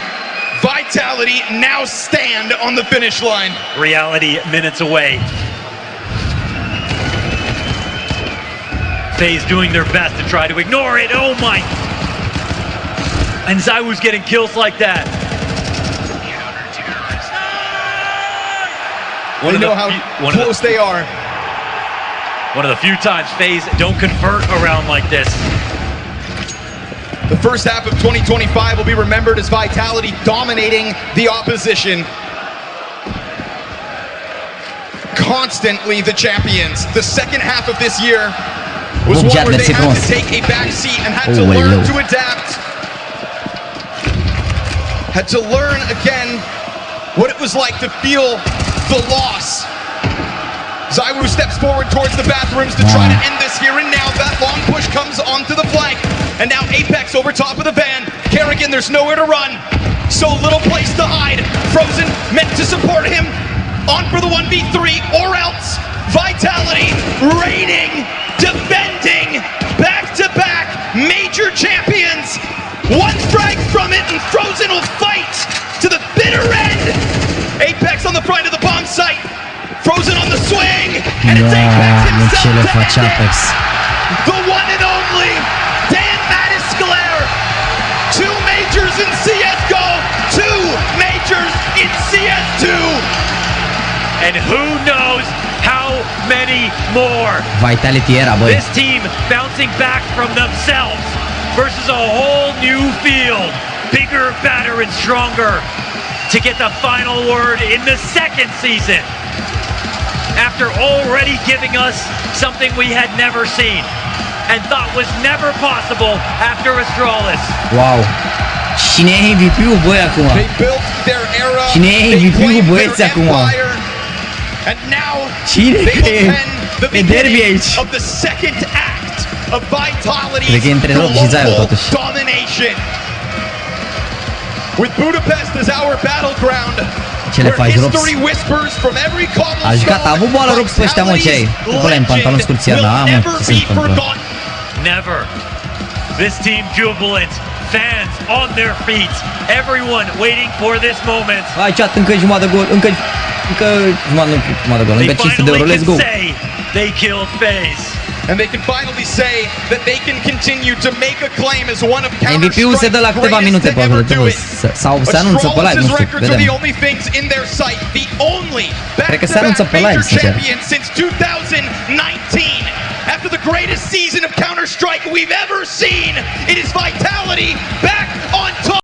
Vitality now stand on the finish line. Reality minutes away. FaZe doing their best to try to ignore it. Oh my! And Zaiwu's getting kills like that. They know how close they are. One of the few times FaZe don't convert around like this. The first half of 2025 will be remembered as Vitality dominating the opposition. Constantly the champions. The second half of this year was one where they had to take a back seat and had to learn to adapt. Had to learn again what it was like to feel the loss. Zaiwu steps forward towards the bathrooms to try to end this here and now. That long push comes onto the flank. And now Apex over top of the van. Kerrigan, there's nowhere to run. so little place to hide. Frozen meant to support him, on for the 1v3 or else. Vitality reigning, defending, back-to-back major champions. One frag from it and Frozen will fight to the bitter end. Apex on the front of the bomb site. Frozen on the swing, and it's Apex himself to end it. The one and only Dan Mattisclair. 2 majors in CSGO, 2 majors in CS2. And who knows how many more. Vitality era, boy. This team bouncing back from themselves versus a whole new field. Bigger, better, and stronger to get the final word in the second season. After already giving us something we had never seen and thought was never possible after Astralis. Wow. Cine e MVP-ul, băi, acum? They built their era. Cine e MVP-ul, băieți, acum? And now Cine they will pen the e derby aici? beginning of the second act of Vitality's Cred că e între Rob și Zaio, global totuși. domination. With Budapest as our battleground, Ce le faci, Robs? history whispers from every cobblestone. A jucat, a avut boală, Robs, pe ăștia, mă, ce ai? Ăla în pantaloni scurți, da, mă, ce se întâmplă? Never. This team jubilant. Fans on their feet. Everyone waiting for this moment. Hai, chat, încă jumătate de gol, încă jumătate de gol, încă 500 de euro, let's go. They killed FaZe. And they can finally say that they can continue to make a claim as one of MVP-ul se dă la câteva minute pe acolo, sau se anunță pe live, nu știu, vedem. Cred că se anunță pe live, sincer. After the greatest season of Counter-Strike we've ever seen, it is Vitality